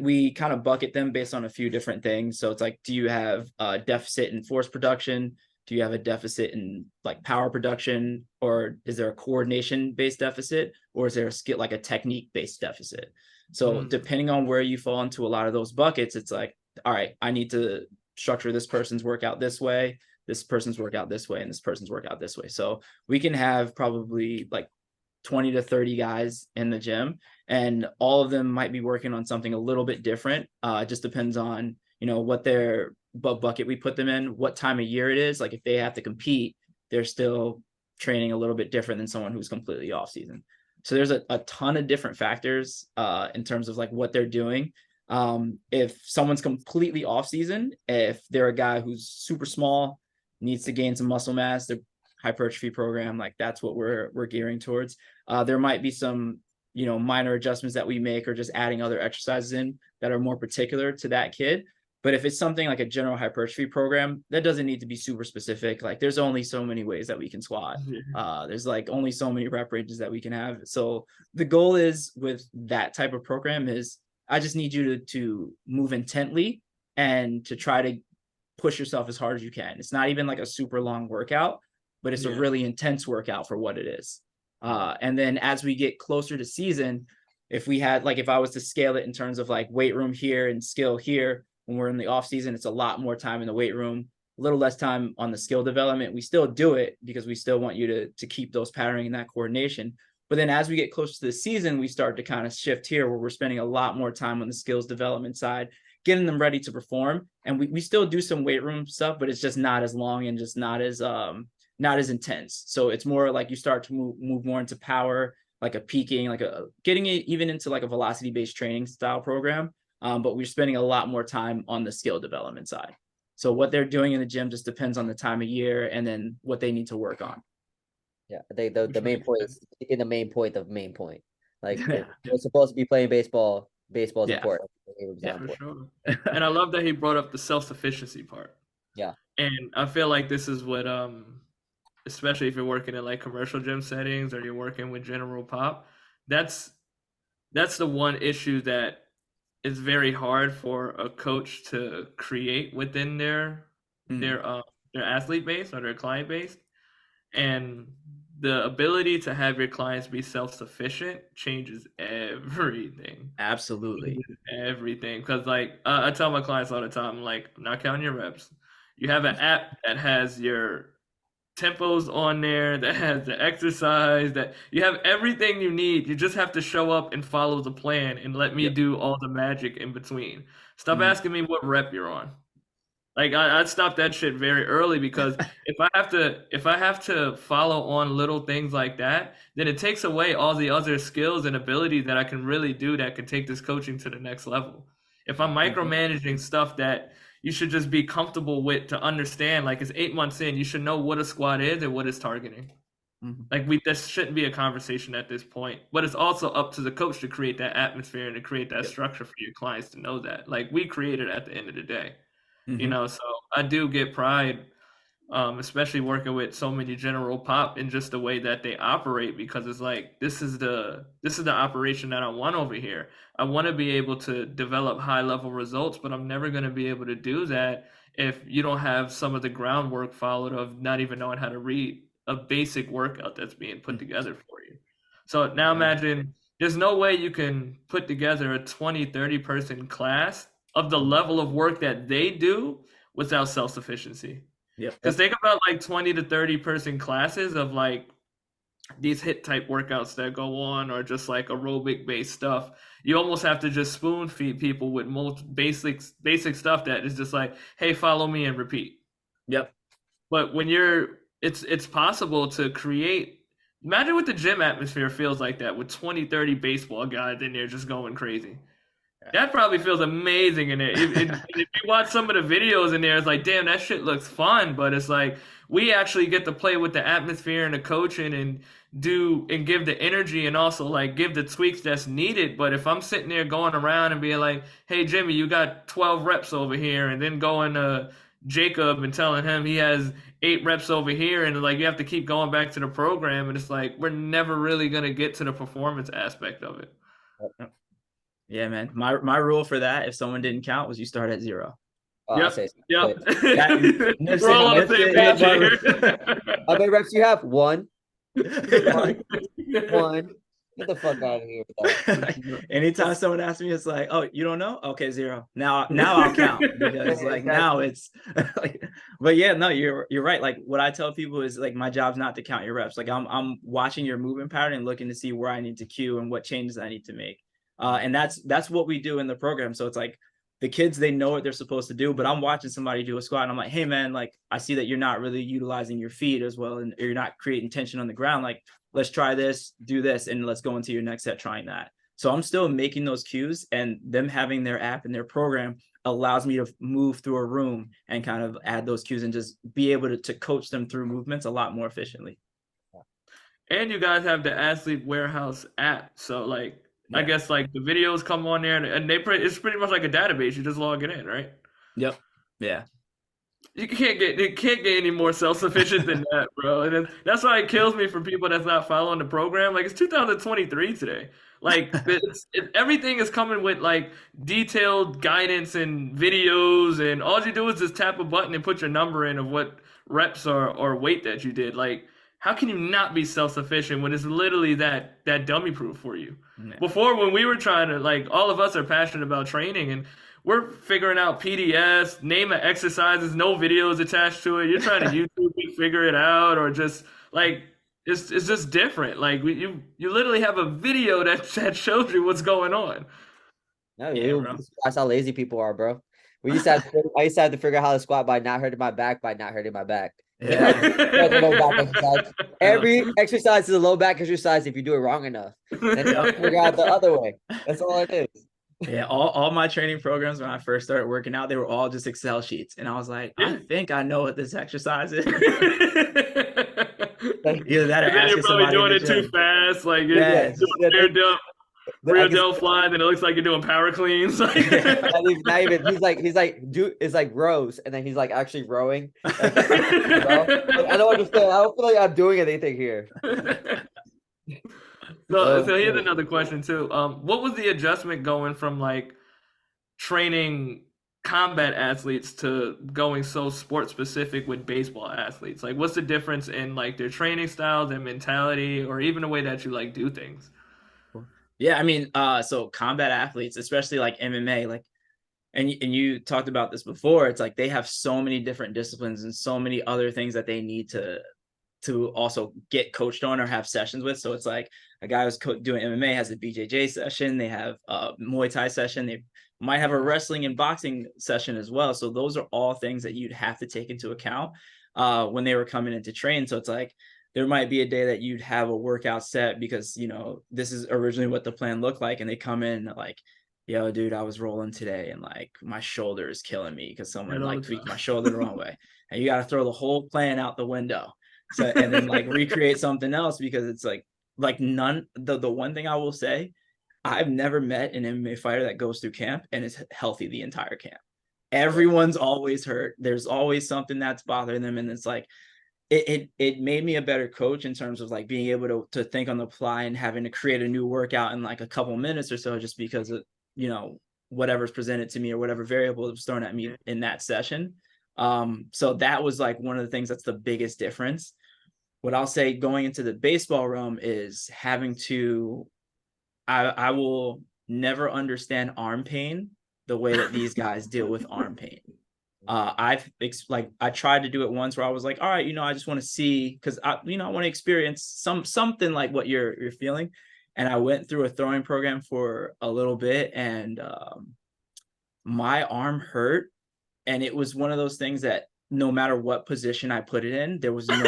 we kind of bucket them based on a few different things. So it's like, do you have a deficit in force production? Do you have a deficit in like power production? Or is there a coordination based deficit? Or is there a skill, like a technique based deficit? So Mm, depending on where you fall into a lot of those buckets, it's like, all right, I need to structure this person's workout this way, this person's workout this way, and this person's workout this way. So we can have probably like 20 to 30 guys in the gym, and all of them might be working on something a little bit different. It just depends on, what their bucket we put them in, what time of year it is. Like if they have to compete, they're still training a little bit different than someone who's completely off season. So there's a ton of different factors in terms of like what they're doing. If someone's completely off season, if they're a guy who's super small, needs to gain some muscle mass, the hypertrophy program, like that's what we're gearing towards. There might be some, minor adjustments that we make or just adding other exercises in that are more particular to that kid. But if it's something like a general hypertrophy program, that doesn't need to be super specific. Like there's only so many ways that we can squat. yeah. There's like only so many rep ranges that we can have. So the goal is with that type of program is I just need you to move intently and to try to push yourself as hard as you can. It's not even like a super long workout, but it's a Yeah. really intense workout for what it is. And then as we get closer to season, if I was to scale it in terms of like weight room here and skill here, when we're in the off season, it's a lot more time in the weight room, a little less time on the skill development. We still do it because we still want you to keep those patterning and that coordination. But then as we get closer to the season, we start to kind of shift here where we're spending a lot more time on the skills development side, getting them ready to perform. And we still do some weight room stuff, but it's just not as long and just not as intense. So it's more like you start to move more into power, like a peaking, like a getting it even into like a velocity based training style program. But we're spending a lot more time on the skill development side. So what they're doing in the gym just depends on the time of year and then what they need to work on. Yeah, I think the Which main makes point sense. is in the main point of main point. Like if Yeah, we're supposed to be playing baseball, baseball is yeah, important. It's not yeah. For important. sure. And I love that he brought up the self-sufficiency part. Yeah. And I feel like this is what especially if you're working in like commercial gym settings or you're working with general pop, that's that's the one issue that is very hard for a coach to create within Mm, their athlete base or their client base. And the ability to have your clients be self-sufficient changes everything. Absolutely. Everything. Because like I tell my clients all the time, like, I'm not counting your reps. You have an app that has your tempos on there, that has the exercise, that you have everything you need. You just have to show up and follow the plan and let me Yep. do all the magic in between. Stop Mhm. asking me what rep you're on. Like I'd stop that shit very early, because if I have to follow on little things like that, then it takes away all the other skills and abilities that I can really do that can take this coaching to the next level. If I'm micromanaging stuff that you should just be comfortable with to understand, like it's 8 months in, you should know what a squat is and what it's targeting. Mhm. Like this shouldn't be a conversation at this point, but it's also up to the coach to create that atmosphere and to create that Yep. structure for your clients to know that. Like we create it at the end of the day. You Mhm. know, so I do get pride, especially working with so many general pop in just the way that they operate, because it's like this is the operation that I want over here. I want to be able to develop high level results, but I'm never going to be able to do that if you don't have some of the groundwork followed of not even knowing how to read a basic workout that's being put together for you. So now Yeah. imagine there's no way you can put together a 20-30 person class of the level of work that they do without self-sufficiency. Yep. Because think about like 20 to 30 person classes of like these hit type workouts that go on, or just like aerobic based stuff. You almost have to just spoon feed people with most basic stuff that is just like, hey, follow me and repeat. Yep. But when it's possible to create. Imagine what the gym atmosphere feels like that with 20, 30 baseball guys in there just going crazy. That probably feels amazing in there. If you watch some of the videos in there, it's like, damn, that shit looks fun. But it's like we actually get to play with the atmosphere and the coaching and do and give the energy and also like give the tweaks that's needed. But if I'm sitting there going around and being like, hey, Jimmy, you got 12 reps over here, and then going to Jacob and telling him he has 8 reps over here, and like you have to keep going back to the program, and it's like we're never really gonna get to the performance aspect of it. Yeah, man. My rule for that, if someone didn't count, was you start at 0. I Yep. say Yep. That, We're all on the same page here. how many reps you have? One. like, One. Get the fuck out of here with that. anytime someone asks me, it's like, oh, you don't know? Okay, 0. Now I'll count, because like now it's like, but yeah, no, you're right. Like what I tell people is like my job's not to count your reps. Like I'm watching your movement pattern and looking to see where I need to cue and what changes I need to make. And that's what we do in the program. So it's like the kids, they know what they're supposed to do, but I'm watching somebody do a squat and I'm like, hey man, like I see that you're not really utilizing your feet as well, and you're not creating tension on the ground. Like, let's try this, do this, and let's go into your next set trying that. So I'm still making those cues, and them having their app and their program allows me to move through a room and kind of add those cues and just be able to coach them through movements a lot more efficiently. And you guys have the Athlete Warehouse app. So like I guess like the videos come on there, and it's pretty much like a database. You just log it in, right? Yep. Yeah. It can't get any more self-sufficient than that, bro. And that's why it kills me for people that's not following the program. Like, it's 2023 today. Like everything is coming with like detailed guidance and videos, and all you do is just tap a button and put your number in of what reps or weight that you did. Like, how can you not be self-sufficient when it's literally that dummy proof for you? Yeah. Before, when we were trying to, like, all of us are passionate about training, and we're figuring out PDFs, name of exercises, no videos attached to it. You're trying to YouTube it, figure it out, or just like it's just different. Like you literally have a video that shows you what's going on. No, Yeah, that's how lazy people are, bro. I used to have to figure out how to squat by not hurting my back. Yeah. Low back exercise. Every exercise is a low back exercise if you do it wrong enough. Then you figure out the other way. That's all it is. Yeah, all my training programs when I first started working out, they were all just Excel sheets, and I was like, I think I know what this exercise is. Either that, or and then you're probably doing it too fast, like you're doing real delta fly, then it looks like you're doing power cleans. Not even he's like rows, and then he's like actually rowing. I don't understand. I don't feel like I'm doing anything here. So here's another question too. What was the adjustment going from like training combat athletes to going so sport specific with baseball athletes? Like, what's the difference in like their training style, their mentality, or even the way that you like do things? Yeah, I mean, so combat athletes, especially like MMA, like, and you talked about this before. It's like they have so many different disciplines and so many other things that they need to also get coached on or have sessions with. So it's like a guy who's doing MMA has a BJJ session, they have a Muay Thai session, they might have a wrestling and boxing session as well. So those are all things that you'd have to take into account when they were coming in to train. So it's like there might be a day that you'd have a workout set because, you know, this is originally what the plan looked like. And they come in like, yo, dude, I was rolling today and like my shoulder is killing me because someone like tweaked my shoulder the wrong way. And you got to throw the whole plan out the window. So, and then like recreate something else because it's like none, the one thing I will say, I've never met an MMA fighter that goes through camp and is healthy the entire camp. Everyone's always hurt. There's always something that's bothering them. And it's like, it made me a better coach in terms of like being able to think on the fly and having to create a new workout in like a couple minutes or so, just because of, you know, whatever's presented to me or whatever variable was thrown at me in that session. So that was like one of the things that's the biggest difference. What I'll say going into the baseball realm is having to, I will never understand arm pain the way that these guys deal with arm pain. I tried to do it once where I was like, all right, you know, I just want to see, because I want to experience something like what you're feeling. And I went through a throwing program for a little bit and my arm hurt. And it was one of those things that no matter what position I put it in, there was no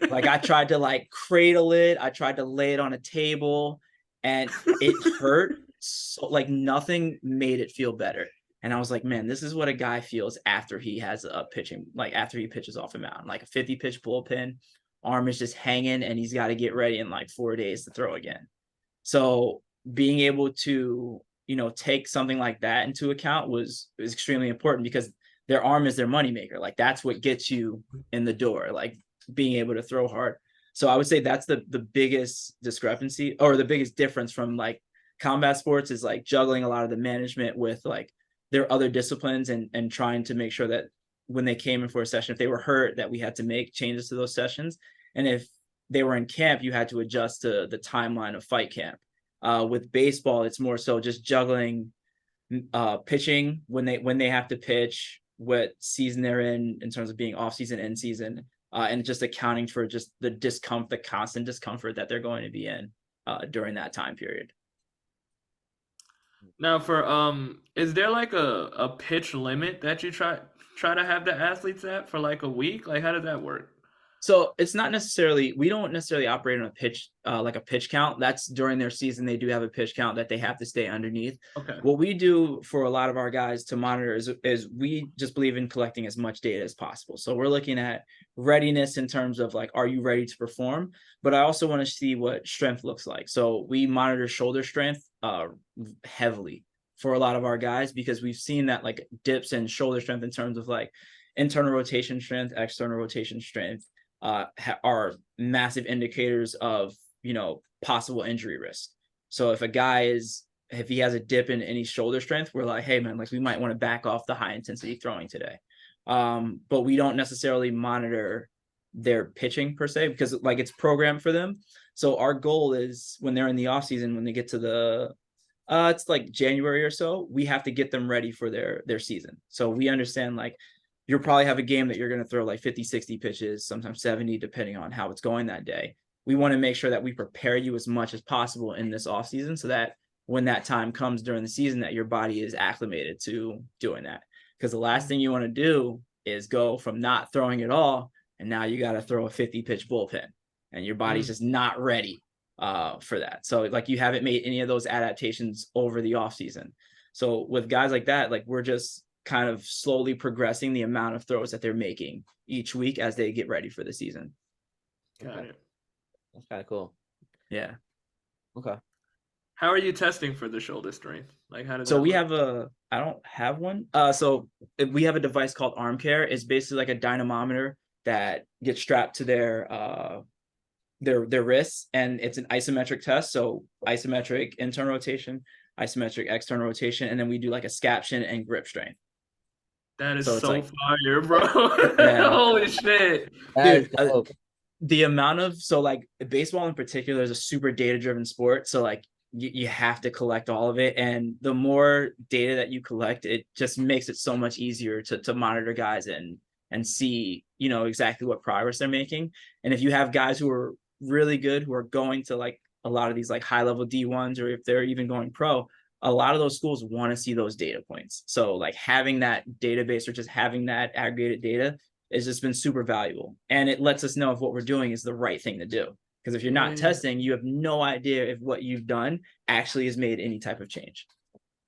like I tried to like cradle it, I tried to lay it on a table, and it hurt. So like nothing made it feel better. And I was like, man, this is what a guy feels after he has a pitching, like after he pitches off a mound, like a 50 pitch bullpen, arm is just hanging and he's got to get ready in like 4 days to throw again. So being able to, you know, take something like that into account was extremely important because their arm is their moneymaker. Like that's what gets you in the door, like being able to throw hard. So I would say that's the biggest discrepancy or the biggest difference from like combat sports is like juggling a lot of the management with like their other disciplines and trying to make sure that when they came in for a session, if they were hurt, that we had to make changes to those sessions. And if they were in camp, you had to adjust to the timeline of fight camp. With baseball, it's more so just juggling pitching when they have to pitch, what season they're in terms of being off season, in season, and just accounting for just the constant discomfort that they're going to be in during that time period. Now for is there like a pitch limit that you try to have the athletes at for like a week? Like how does that work? So it's not necessarily, we don't necessarily operate on a pitch, like a pitch count. That's during their season. They do have a pitch count that they have to stay underneath. Okay. What we do for a lot of our guys to monitor is we just believe in collecting as much data as possible. So we're looking at readiness in terms of like, are you ready to perform? But I also want to see what strength looks like. So we monitor shoulder strength heavily for a lot of our guys because we've seen that like dips in shoulder strength in terms of like internal rotation strength, external rotation strength. Are massive indicators of, you know, possible injury risk. So if he has a dip in any shoulder strength, we're like, hey man, like we might want to back off the high intensity throwing today. But we don't necessarily monitor their pitching per se because like it's programmed for them. So our goal is when they're in the off season, when they get to it's like January or so, we have to get them ready for their season. So we understand like you'll probably have a game that you're going to throw like 50, 60 pitches, sometimes 70, depending on how it's going that day. We want to make sure that we prepare you as much as possible in this off season so that when that time comes during the season that your body is acclimated to doing that. Because the last thing you want to do is go from not throwing at all and now you got to throw a 50 pitch bullpen and your body's just not ready for that. So like you haven't made any of those adaptations over the off season. So with guys like that, like we're just kind of slowly progressing the amount of throws that they're making each week as they get ready for the season. Got it. That's kind of cool. Yeah. Okay. How are you testing for the shoulder strength? Like how does so that we work? have I don't have one. So we have a device called Arm Care. It's basically like a dynamometer that gets strapped to their wrists, and it's an isometric test. So isometric internal rotation, isometric external rotation, and then we do like a scaption and grip strength. That is So it's so like, fire, bro. yeah, Holy shit. That is dude. dope. The amount of, so like baseball in particular is a super data driven sport. So like you have to collect all of it. And the more data that you collect, it just makes it so much easier to monitor guys and see, you know, exactly what progress they're making. And if you have guys who are really good, who are going to like a lot of these like high level D1s, or if they're even going pro, a lot of those schools want to see those data points. So like having that database or just having that aggregated data has just been super valuable. And it lets us know if what we're doing is the right thing to do. Because if you're not testing, you have no idea if what you've done actually has made any type of change.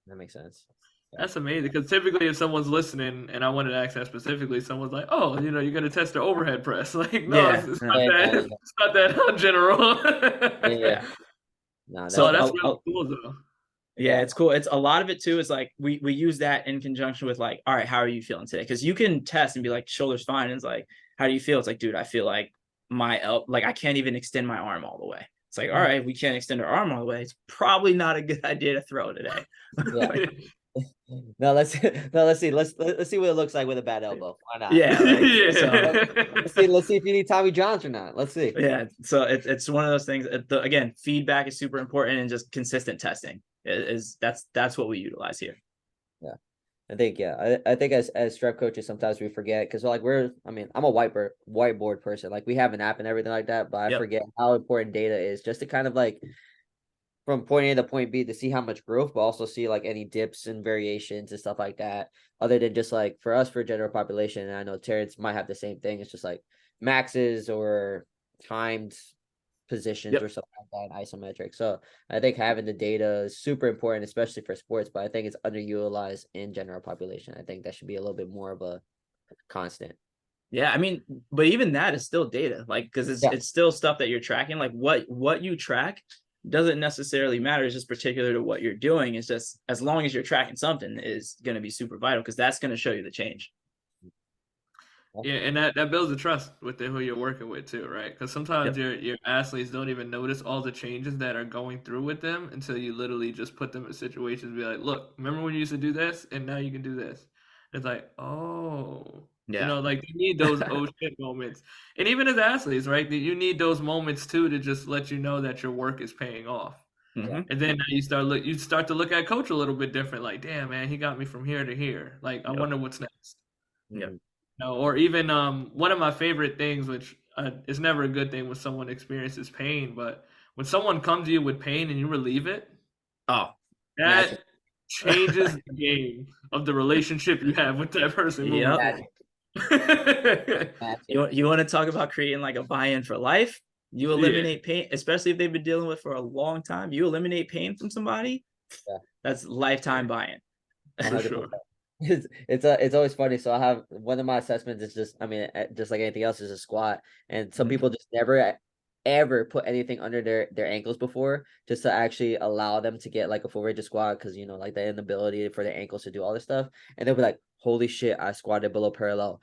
That makes sense. Yeah. That's amazing, because typically if someone's listening, and I wanted to ask that specifically, someone's like, oh, you know, you're going to test their overhead press. Like, no, Yeah. it's not that, it's not that general. Yeah. No, So that's really cool, though. Yeah, it's cool. It's a lot of it too is like we use that in conjunction with like, all right, how are you feeling today? Because you can test and be like, shoulder's fine. And it's like, how do you feel? It's like, dude, I feel like like I can't even extend my arm all the way. It's like, all right, we can't extend our arm all the way. It's probably not a good idea to throw today. Yeah. No, let's see. Let's see what it looks like with a bad elbow. Why not? Yeah. Like, so let's see if you need Tommy Johns or not. Let's see. Yeah. So it's one of those things. Again, feedback is super important, and just consistent testing that's what we utilize here. Yeah. I think, I think as strep coaches, sometimes we forget, because like I'm a whiteboard person. Like we have an app and everything like that, but I forget how important data is, just to kind of like from point A to point B to see how much growth, but also see like any dips and variations and stuff like that. Other than just like for us, for general population, and I know Terrence might have the same thing. It's just like maxes or timed positions or something like that, isometric. So I think having the data is super important, especially for sports, but I think it's underutilized in general population. I think that should be a little bit more of a constant. Yeah, I mean, but even that is still data, like, because it's still stuff that you're tracking. Like what you track doesn't necessarily matter. It's just particular to what you're doing. It's just, as long as you're tracking something, is going to be super vital, because that's going to show you the change. Yeah, and that builds the trust with who you're working with too, right? Because sometimes your athletes don't even notice all the changes that are going through with them until you literally just put them in situations, be like, look, remember when you used to do this and now you can do this? It's like, oh, you know, like you need those oh shit moments. And even as athletes, right, you need those moments too, to just let you know that your work is paying off. And then you start to look at coach a little bit different, like, damn, man, he got me from here to here. Like, I wonder what's next. No, or even one of my favorite things, which is never a good thing when someone experiences pain, but when someone comes to you with pain and you relieve it, that changes the game of the relationship you have with that person. You want to talk about creating like a buy-in for life? You eliminate pain, especially if they've been dealing with it for a long time. You eliminate pain from somebody, that's lifetime buy-in. For sure. It's always funny. So I have one of my assessments is just, I mean, just like anything else, is a squat, and some people just never ever put anything under their ankles before, just to actually allow them to get like a full range of squat, because, you know, like the inability for their ankles to do all this stuff, and they'll be like, holy shit, I squatted below parallel.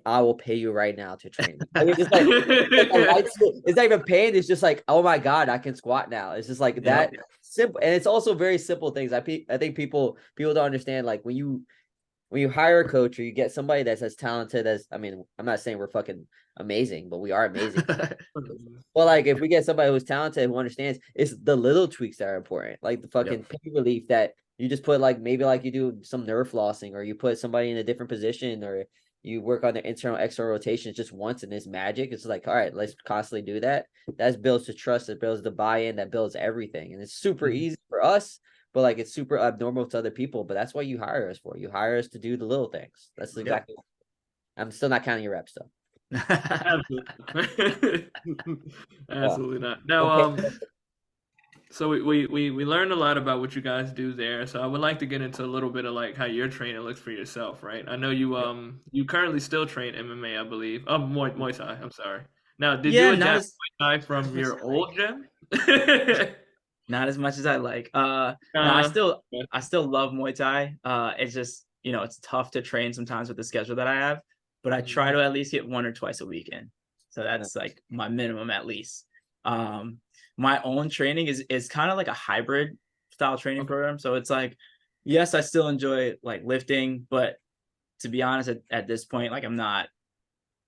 I will pay you right now to train me. I mean, just like, it's not even paying. It's just like, oh my God, I can squat now. It's just like that simple. And it's also very simple things. I think people don't understand, like when you hire a coach, or you get somebody that's as talented as, I mean, I'm not saying we're fucking amazing, but we are amazing. Well, like if we get somebody who's talented, who understands, it's the little tweaks that are important, like the fucking pain relief that you just put, like maybe like you do some nerve flossing, or you put somebody in a different position, or you work on the internal external rotations just once and it's magic. It's like, all right, let's constantly do that. That builds the trust, it builds the buy-in, that builds everything. And it's super easy for us, but like it's super abnormal to other people. But that's what you hire us for. You hire us to do the little things. That's exactly I'm still not counting your reps though. Absolutely not. Now, so we learned a lot about what you guys do there. So I would like to get into a little bit of like how your training looks for yourself, right? I know you currently still train MMA, I believe. Oh, Muay Thai. I'm sorry. Now, did you adapt Muay Thai from your old gym? Not as much as I like. No, I still love Muay Thai. It's just, you know, it's tough to train sometimes with the schedule that I have, but I try to at least get 1 or twice a week in. So that's like my minimum at least. My own training is kind of like a hybrid style training program. So it's like, yes, I still enjoy like lifting, but to be honest, at this point, like I'm not,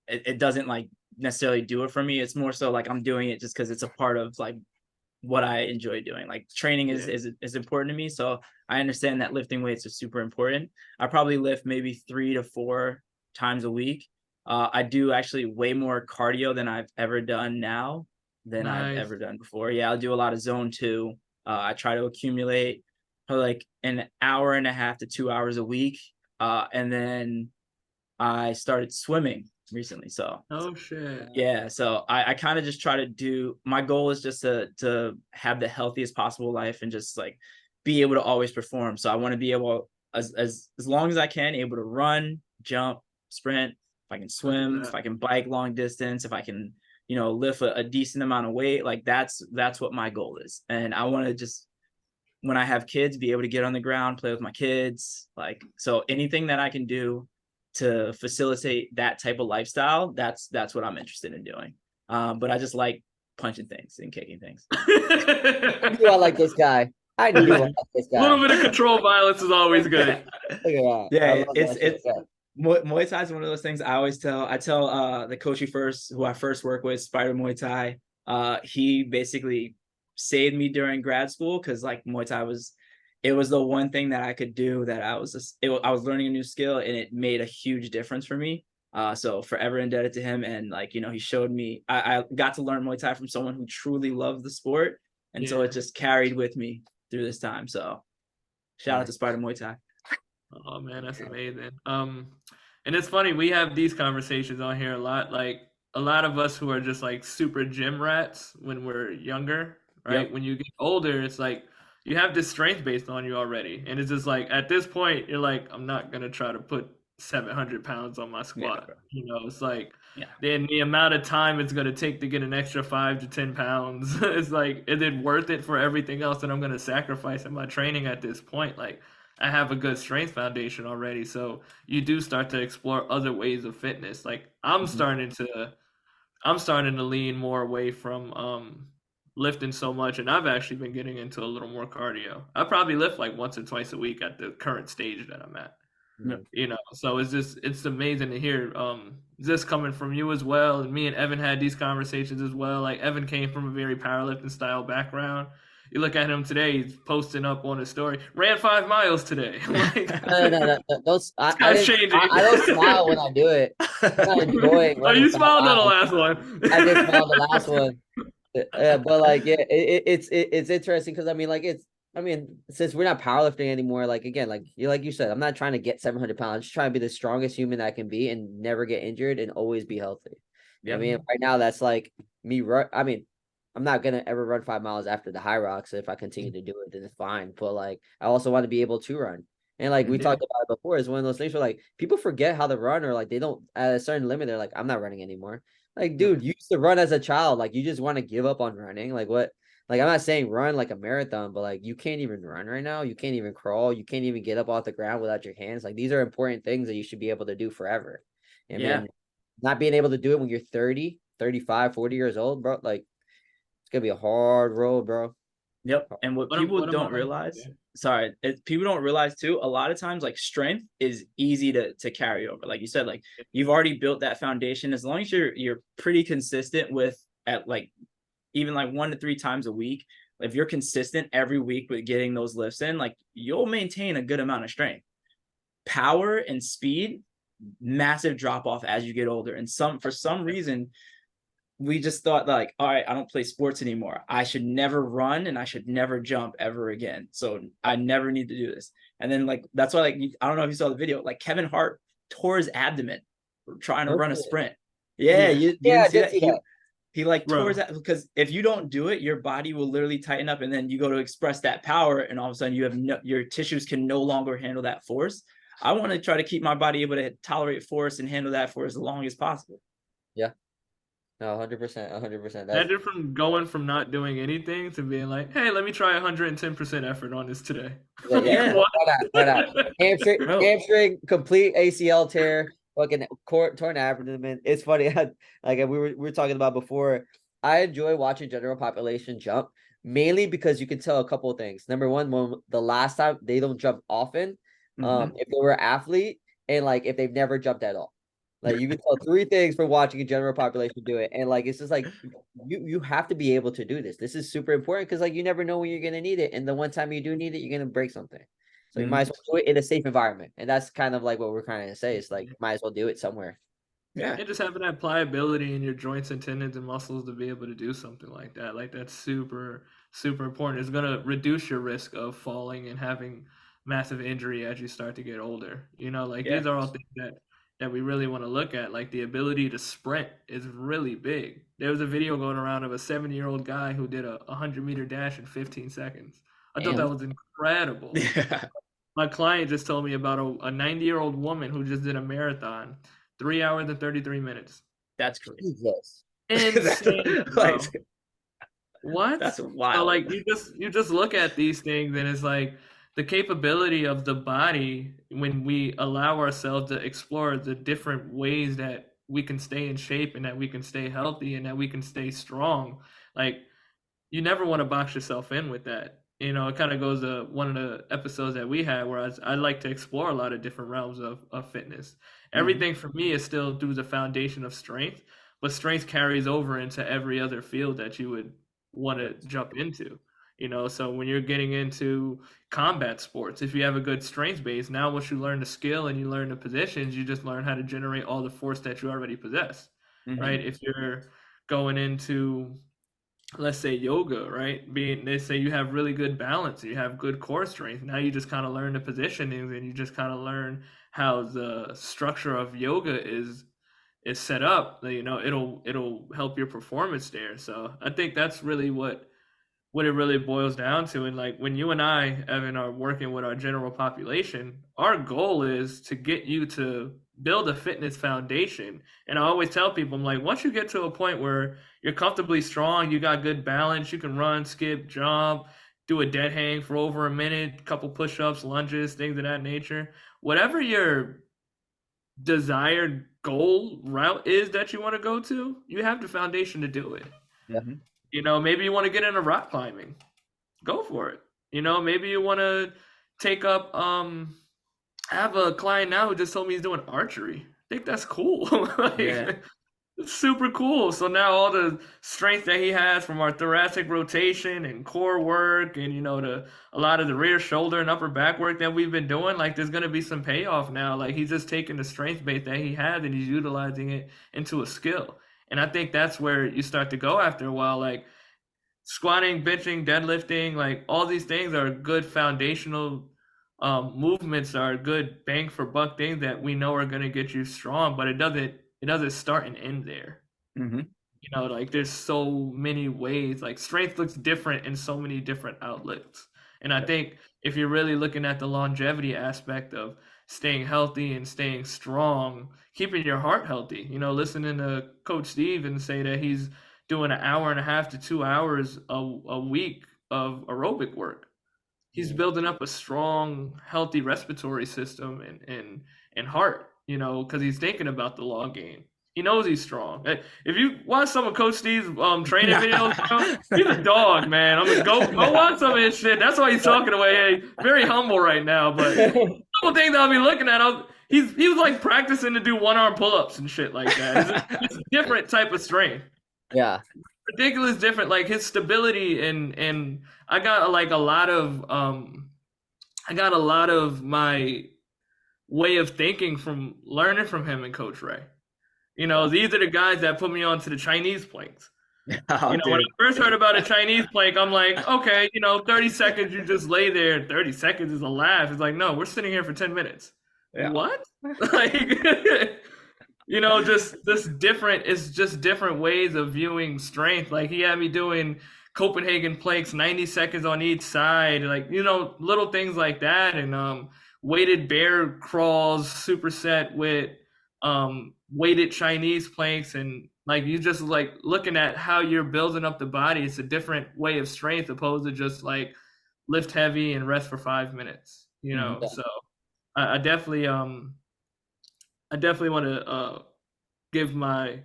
it doesn't like necessarily do it for me. It's more so like I'm doing it just because it's a part of like what I enjoy doing. Like training is important to me. So I understand that lifting weights are super important. I probably lift maybe 3 to 4 times a week. I do actually way more cardio than I've ever done now than I've Nice. ever done before. Yeah, I'll do a lot of zone 2. I try to accumulate probably like an hour and a half to 2 hours a week. And then I started swimming recently. So Oh shit. yeah, so I kind of just try to do, my goal is just to have the healthiest possible life and just like be able to always perform. So I want to be able, as long as I can, able to run, jump, sprint, if I can swim, if I can bike long distance, if I can, you know, lift a decent amount of weight, like that's what my goal is. And I want to just, when I have kids, be able to get on the ground, play with my kids. Like, so anything that I can do to facilitate that type of lifestyle, that's what I'm interested in doing. But I just like punching things and kicking things. I knew I like this guy. I knew I like this A guy. little bit of control violence is always good. Look at that. Yeah, I love it's that shit. Yeah. Muay Thai is one of those things I tell the coach who I first work with, Spider Muay Thai. He basically saved me during grad school because like Muay Thai was the one thing that I could do that I was learning a new skill, and it made a huge difference for me. So forever indebted to him. And like, you know, he showed me, I got to learn Muay Thai from someone who truly loves the sport. And so it just carried with me through this time. So shout out to Spider Muay Thai. Oh man, that's amazing. And it's funny, we have these conversations on here a lot. Like a lot of us who are just like super gym rats when we're younger, right? Yep. When you get older, it's like you have this strength based on you already. And it's just like at this point, you're like, I'm not gonna try to put 700 pounds on my squat. Yeah, You know, it's like yeah. then the amount of time it's gonna take to get an extra 5 to 10 pounds. It's like, is it worth it for everything else that I'm gonna sacrifice in my training at this point? Like I have a good strength foundation already. So you do start to explore other ways of fitness. Like I'm starting to lean more away from lifting so much, and I've actually been getting into a little more cardio. I probably lift like once or twice a week at the current stage that I'm at. Yep. You know, so it's amazing to hear this coming from you as well. And me and Evan had these conversations as well. Like Evan came from a very powerlifting style background. You look at him today, he's posting up on his story, ran 5 miles today. Like, No. Those, I changing. I don't smile when I do it. I enjoy Oh, you smiled on the last one. I did smile on the last one. But like, yeah, it's interesting because I mean, since we're not powerlifting anymore, like again, like you said, I'm not trying to get 700 pounds. I'm just trying to be the strongest human I can be and never get injured and always be healthy. Yep. I mean, right now that's like me. I mean, I'm not gonna ever run 5 miles after the high rocks. If I continue to do it, then it's fine. But like, I also want to be able to run. And like we talked about it before, it's one of those things where like people forget how to run, or like they don't at a certain limit. They're like, I'm not running anymore. Like, dude, you used to run as a child. Like, you just want to give up on running. Like, what? Like, I'm not saying run like a marathon, but like, you can't even run right now. You can't even crawl. You can't even get up off the ground without your hands. Like, these are important things that you should be able to do forever. And man, not being able to do it when you're 30, 35, 40 years old, bro, like, it's going to be a hard road, bro. Yep. And what people don't realize, people don't realize too, a lot of times like strength is easy to carry over. Like you said, like you've already built that foundation. As long as you're pretty consistent with at like even like 1 to 3 times a week, if you're consistent every week with getting those lifts in, like you'll maintain a good amount of strength. Power and speed, massive drop off as you get older. And for some reason, we just thought like, all right, I don't play sports anymore. I should never run and I should never jump ever again. So I never need to do this. And then like, that's why, like, I don't know if you saw the video, like Kevin Hart tore his abdomen trying to run a sprint. Yeah. You didn't see that? He like tore his abdomen because if you don't do it, your body will literally tighten up, and then you go to express that power. And all of a sudden you have your tissues can no longer handle that force. I want to try to keep my body able to tolerate force and handle that for as long as possible. Yeah. No, 100%, 100%. Imagine from going from not doing anything to being like, hey, let me try 110% effort on this today. Yeah. Why not? Hamstring, complete ACL tear, fucking torn abdomen. It's funny. Like we were talking about before, I enjoy watching general population jump, mainly because you can tell a couple of things. Number one, when the last time they don't jump often, if they were an athlete and like if they've never jumped at all. Like you can tell three things from watching a general population do it. And like it's just like you have to be able to do this. This is super important because like you never know when you're gonna need it. And the one time you do need it, you're gonna break something. So you might as well do it in a safe environment. And that's kind of like what we're trying to say. It's like might as well do it somewhere. Yeah. And just having that pliability in your joints and tendons and muscles to be able to do something like that's super, super important. It's gonna reduce your risk of falling and having massive injury as you start to get older. You know, like Yeah. these are all things that we really want to look at. Like the ability to sprint is really big. There was a video going around of a 70-year-old guy who did a 100-meter dash in 15 seconds. I thought Damn. that was incredible. Yeah. My client just told me about a 90-year-old woman who just did a marathon, 3 hours and 33 minutes. That's crazy. Jesus. Insane, bro. Like, What? that's So wild. like you just look at these things and it's like the capability of the body when we allow ourselves to explore the different ways that we can stay in shape and that we can stay healthy and that we can stay strong. Like you never want to box yourself in with that. You know, it kind of goes to one of the episodes that we had where I like to explore a lot of different realms of fitness. Everything for me is still through the foundation of strength, but strength carries over into every other field that you would want to jump into. You know, so when you're getting into combat sports, if you have a good strength base, now once you learn the skill and you learn the positions, you just learn how to generate all the force that you already possess, right? If you're going into let's say yoga, right? Being they say you have really good balance, you have good core strength. Now you just kind of learn the positioning and you just kind of learn how the structure of yoga is set up. You know, it'll help your performance there. So I think that's really what it really boils down to. And like when you and I, Evan, are working with our general population, our goal is to get you to build a fitness foundation. And I always tell people, I'm like, once you get to a point where you're comfortably strong, you got good balance, you can run, skip, jump, do a dead hang for over a minute, couple push-ups, lunges, things of that nature. Whatever your desired goal route is that you want to go to, you have the foundation to do it. Yeah. You know, maybe you want to get into rock climbing. Go for it. You know, maybe you want to take up I have a client now who just told me he's doing archery. I think that's cool. Like Yeah. it's super cool. So now all the strength that he has from our thoracic rotation and core work and you know a lot of the rear shoulder and upper back work that we've been doing, like there's gonna be some payoff now. Like he's just taking the strength base that he has and he's utilizing it into a skill. And I think that's where you start to go after a while. Like squatting, benching, deadlifting, like all these things are good foundational movements, are good bang for buck things that we know are going to get you strong, but it doesn't start and end there. You know, like there's so many ways. Like strength looks different in so many different outlets. And I think if you're really looking at the longevity aspect of staying healthy and staying strong, keeping your heart healthy, you know, listening to Coach Steve and say that he's doing an hour and a half to 2 hours a week of aerobic work. He's building up a strong, healthy respiratory system and heart, you know, because he's thinking about the long game. He knows he's strong. If you watch some of Coach Steve's training videos, bro, he's a dog, man. I'm gonna go watch some of his shit. That's why he's talking away. Hey, very humble right now, but couple things I'll be looking at. He was like practicing to do one arm pull ups and shit like that. It's a different type of strength. Yeah. Ridiculous different. Like his stability and I got like a lot of my way of thinking from learning from him and Coach Ray. You know, these are the guys that put me onto the Chinese planks. Oh, You know, when I dude. first heard about a Chinese plank, I'm like, okay, you know, 30 seconds, you just lay there. 30 seconds is a laugh. It's like, no, we're sitting here for 10 minutes. Yeah. What? Like, you know, just this different, it's just different ways of viewing strength. Like he had me doing Copenhagen planks, 90 seconds on each side, like, you know, little things like that. And weighted bear crawls, superset with weighted Chinese planks. And like, you just like looking at how you're building up the body. It's a different way of strength opposed to just like lift heavy and rest for 5 minutes, you know? Yeah. So I definitely want to give my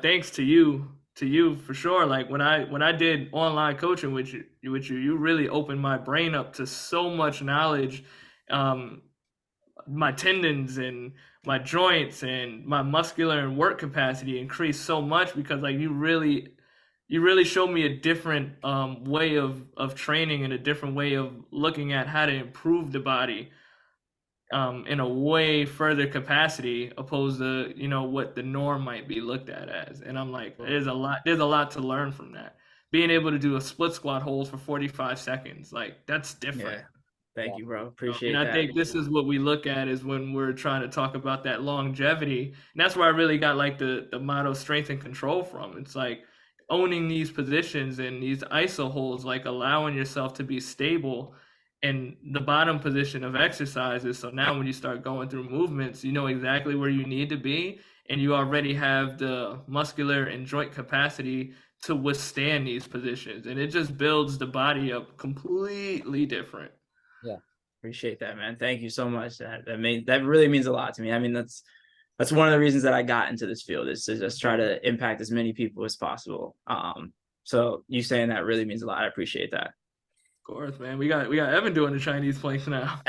thanks to you to you for sure. Like when I did online coaching with you really opened my brain up to so much knowledge. My tendons and my joints and my muscular and work capacity increased so much because like you really showed me a different way of training and a different way of looking at how to improve the body in a way further capacity opposed to what the norm might be looked at as. And I'm like, there's a lot to learn from that. Being able to do a split squat hold for 45 seconds, like that's different. Yeah. Thank you, bro. And Appreciate I that. think this is what we look at is when we're trying to talk about that longevity. And that's where I really got like the motto strength and control from. It's like owning these positions and these iso holds, like allowing yourself to be stable in the bottom position of exercises. So now when you start going through movements, you know exactly where you need to be and you already have the muscular and joint capacity to withstand these positions. And it just builds the body up completely different. Yeah. Appreciate that, man. Thank you so much. That really means a lot to me. I mean, that's one of the reasons that I got into this field is to just try to impact as many people as possible. So you saying that really means a lot. I appreciate that. Of course, man. We got Evan doing the Chinese planks now.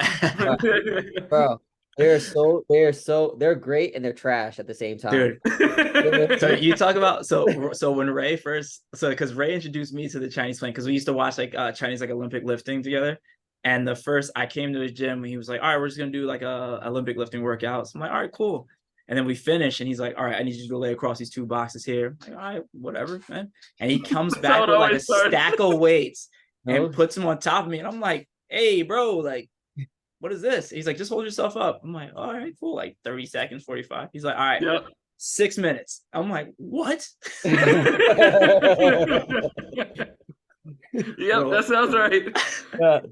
Bro, they're great and they're trash at the same time. Dude. So you talk about so when Ray first because Ray introduced me to the Chinese plank because we used to watch like Chinese like Olympic lifting together. And the first I came to his gym, he was like, all right, we're just gonna do like a Olympic lifting workout. So I'm like, all right, cool. And then we finish and he's like, all right, I need you to lay across these 2 boxes here. I'm like, all right, whatever, man. And he comes back with like a stack of weights and puts them on top of me. And I'm like, hey, bro, like, what is this? He's like, just hold yourself up. I'm like, all right, cool. Like 30 seconds, 45. He's like, all right, 6 minutes. I'm like, what? Yep, bro, that sounds right.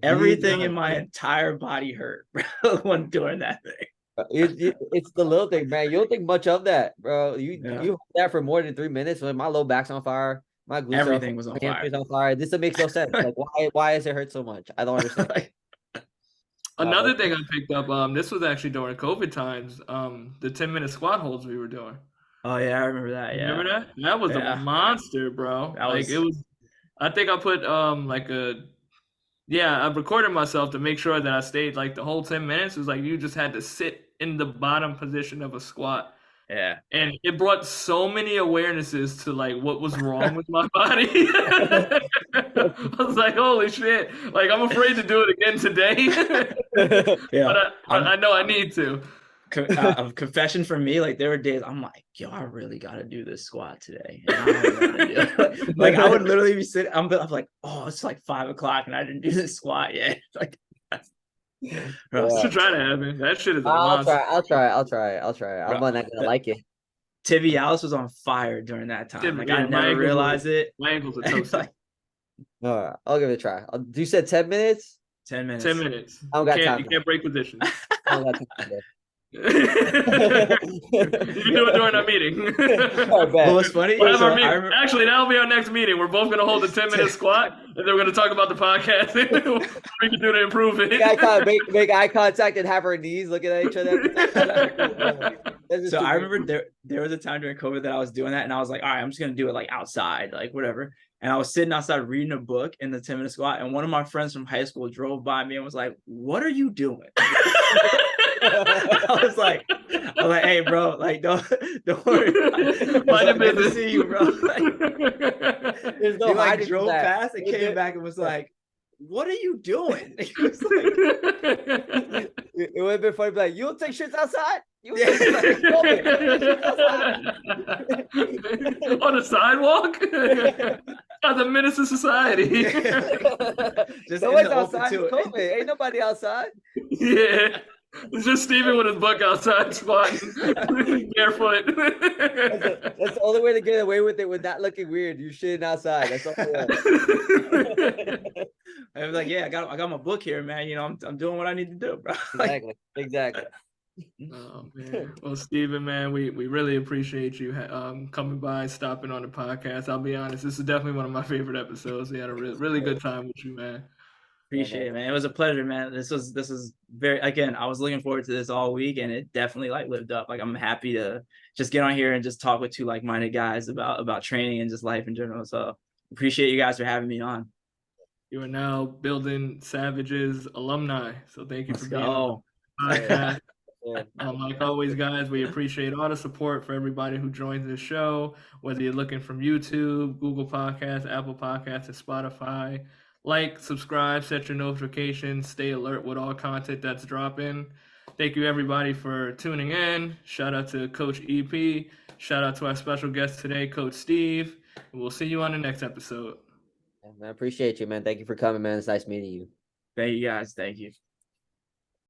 Everything in my entire body hurt, bro, when doing that thing. It's the little thing, man. You don't think much of that, bro. You hold that for more than 3 minutes when my low back's on fire, my glutes everything was on fire. This makes no sense. Like why does it hurt so much? I don't understand. Another thing I picked up, this was actually during COVID times, the 10-minute squat holds we were doing. Oh yeah, I remember that. Yeah. Remember that? That was a monster, bro. It was I think I put I recorded myself to make sure that I stayed like the whole 10 minutes. It was like you just had to sit in the bottom position of a squat. Yeah. And it brought so many awarenesses to like what was wrong with my body. I was like, holy shit. Like I'm afraid to do it again today. But I know I need to. Confession for me, like there were days I'm like, yo, I really gotta do this squat today. And I don't know how to do it. Like I would literally be sitting, I'm like, oh, it's like 5 o'clock and I didn't do this squat yet. Like should try to have it. That shit is I'll try. I'm not gonna like it. Tibialis was on fire during that time. Like I never realized it. My ankles are toasted. All right, I'll give it a try. You said 10 minutes? 10 minutes. 10 minutes. I don't got time. You can't break positions. I don't got time. You can do it during our meeting. Well, what's funny? Actually, that'll be our next meeting. We're both going to hold a 10-minute squat, and then we're going to talk about the podcast. We can do to improve it. Make eye contact and have our knees looking at each other. So I remember there was a time during COVID that I was doing that, and I was like, all right, I'm just going to do it like outside, like whatever. And I was sitting outside reading a book in the 10-minute squat, and one of my friends from high school drove by me and was like, what are you doing? I was like, hey, bro, like, don't worry. Mind good to see you, bro. Like, there's no he like drove past and came back and was like, what are you doing? He was like, it would have been funny, but like, you don't take shits outside? On the sidewalk? On the menace of society. Just nobody's outside. COVID. Ain't nobody outside. Yeah. It's just Stephen with his book outside squatting barefoot. That's the only way to get away with it with not looking weird. You shitting outside. That's all. I was like, yeah, I got my book here, man. You know, I'm doing what I need to do, bro. Exactly. Oh man. Well, Stephen, man, we really appreciate you coming by, stopping on the podcast. I'll be honest, this is definitely one of my favorite episodes. We had a really good time with you, man. Appreciate it, man. It was a pleasure, man. This was very, again, I was looking forward to this all week, and it definitely like lived up. Like, I'm happy to just get on here and just talk with two like-minded guys about training and just life in general. So appreciate you guys for having me on. You are now Building Savages alumni, so thank you Let's for being on go. the podcast. Yeah. Like always, guys, we appreciate all the support for everybody who joins this show, whether you're looking from YouTube, Google Podcasts, Apple Podcasts, and Spotify. Like, subscribe, set your notifications, stay alert with all content that's dropping. Thank you, everybody, for tuning in. Shout out to Coach EP. Shout out to our special guest today, Coach Steve. And we'll see you on the next episode. Man, I appreciate you, man. Thank you for coming, man. It's nice meeting you. Thank you guys. Thank you.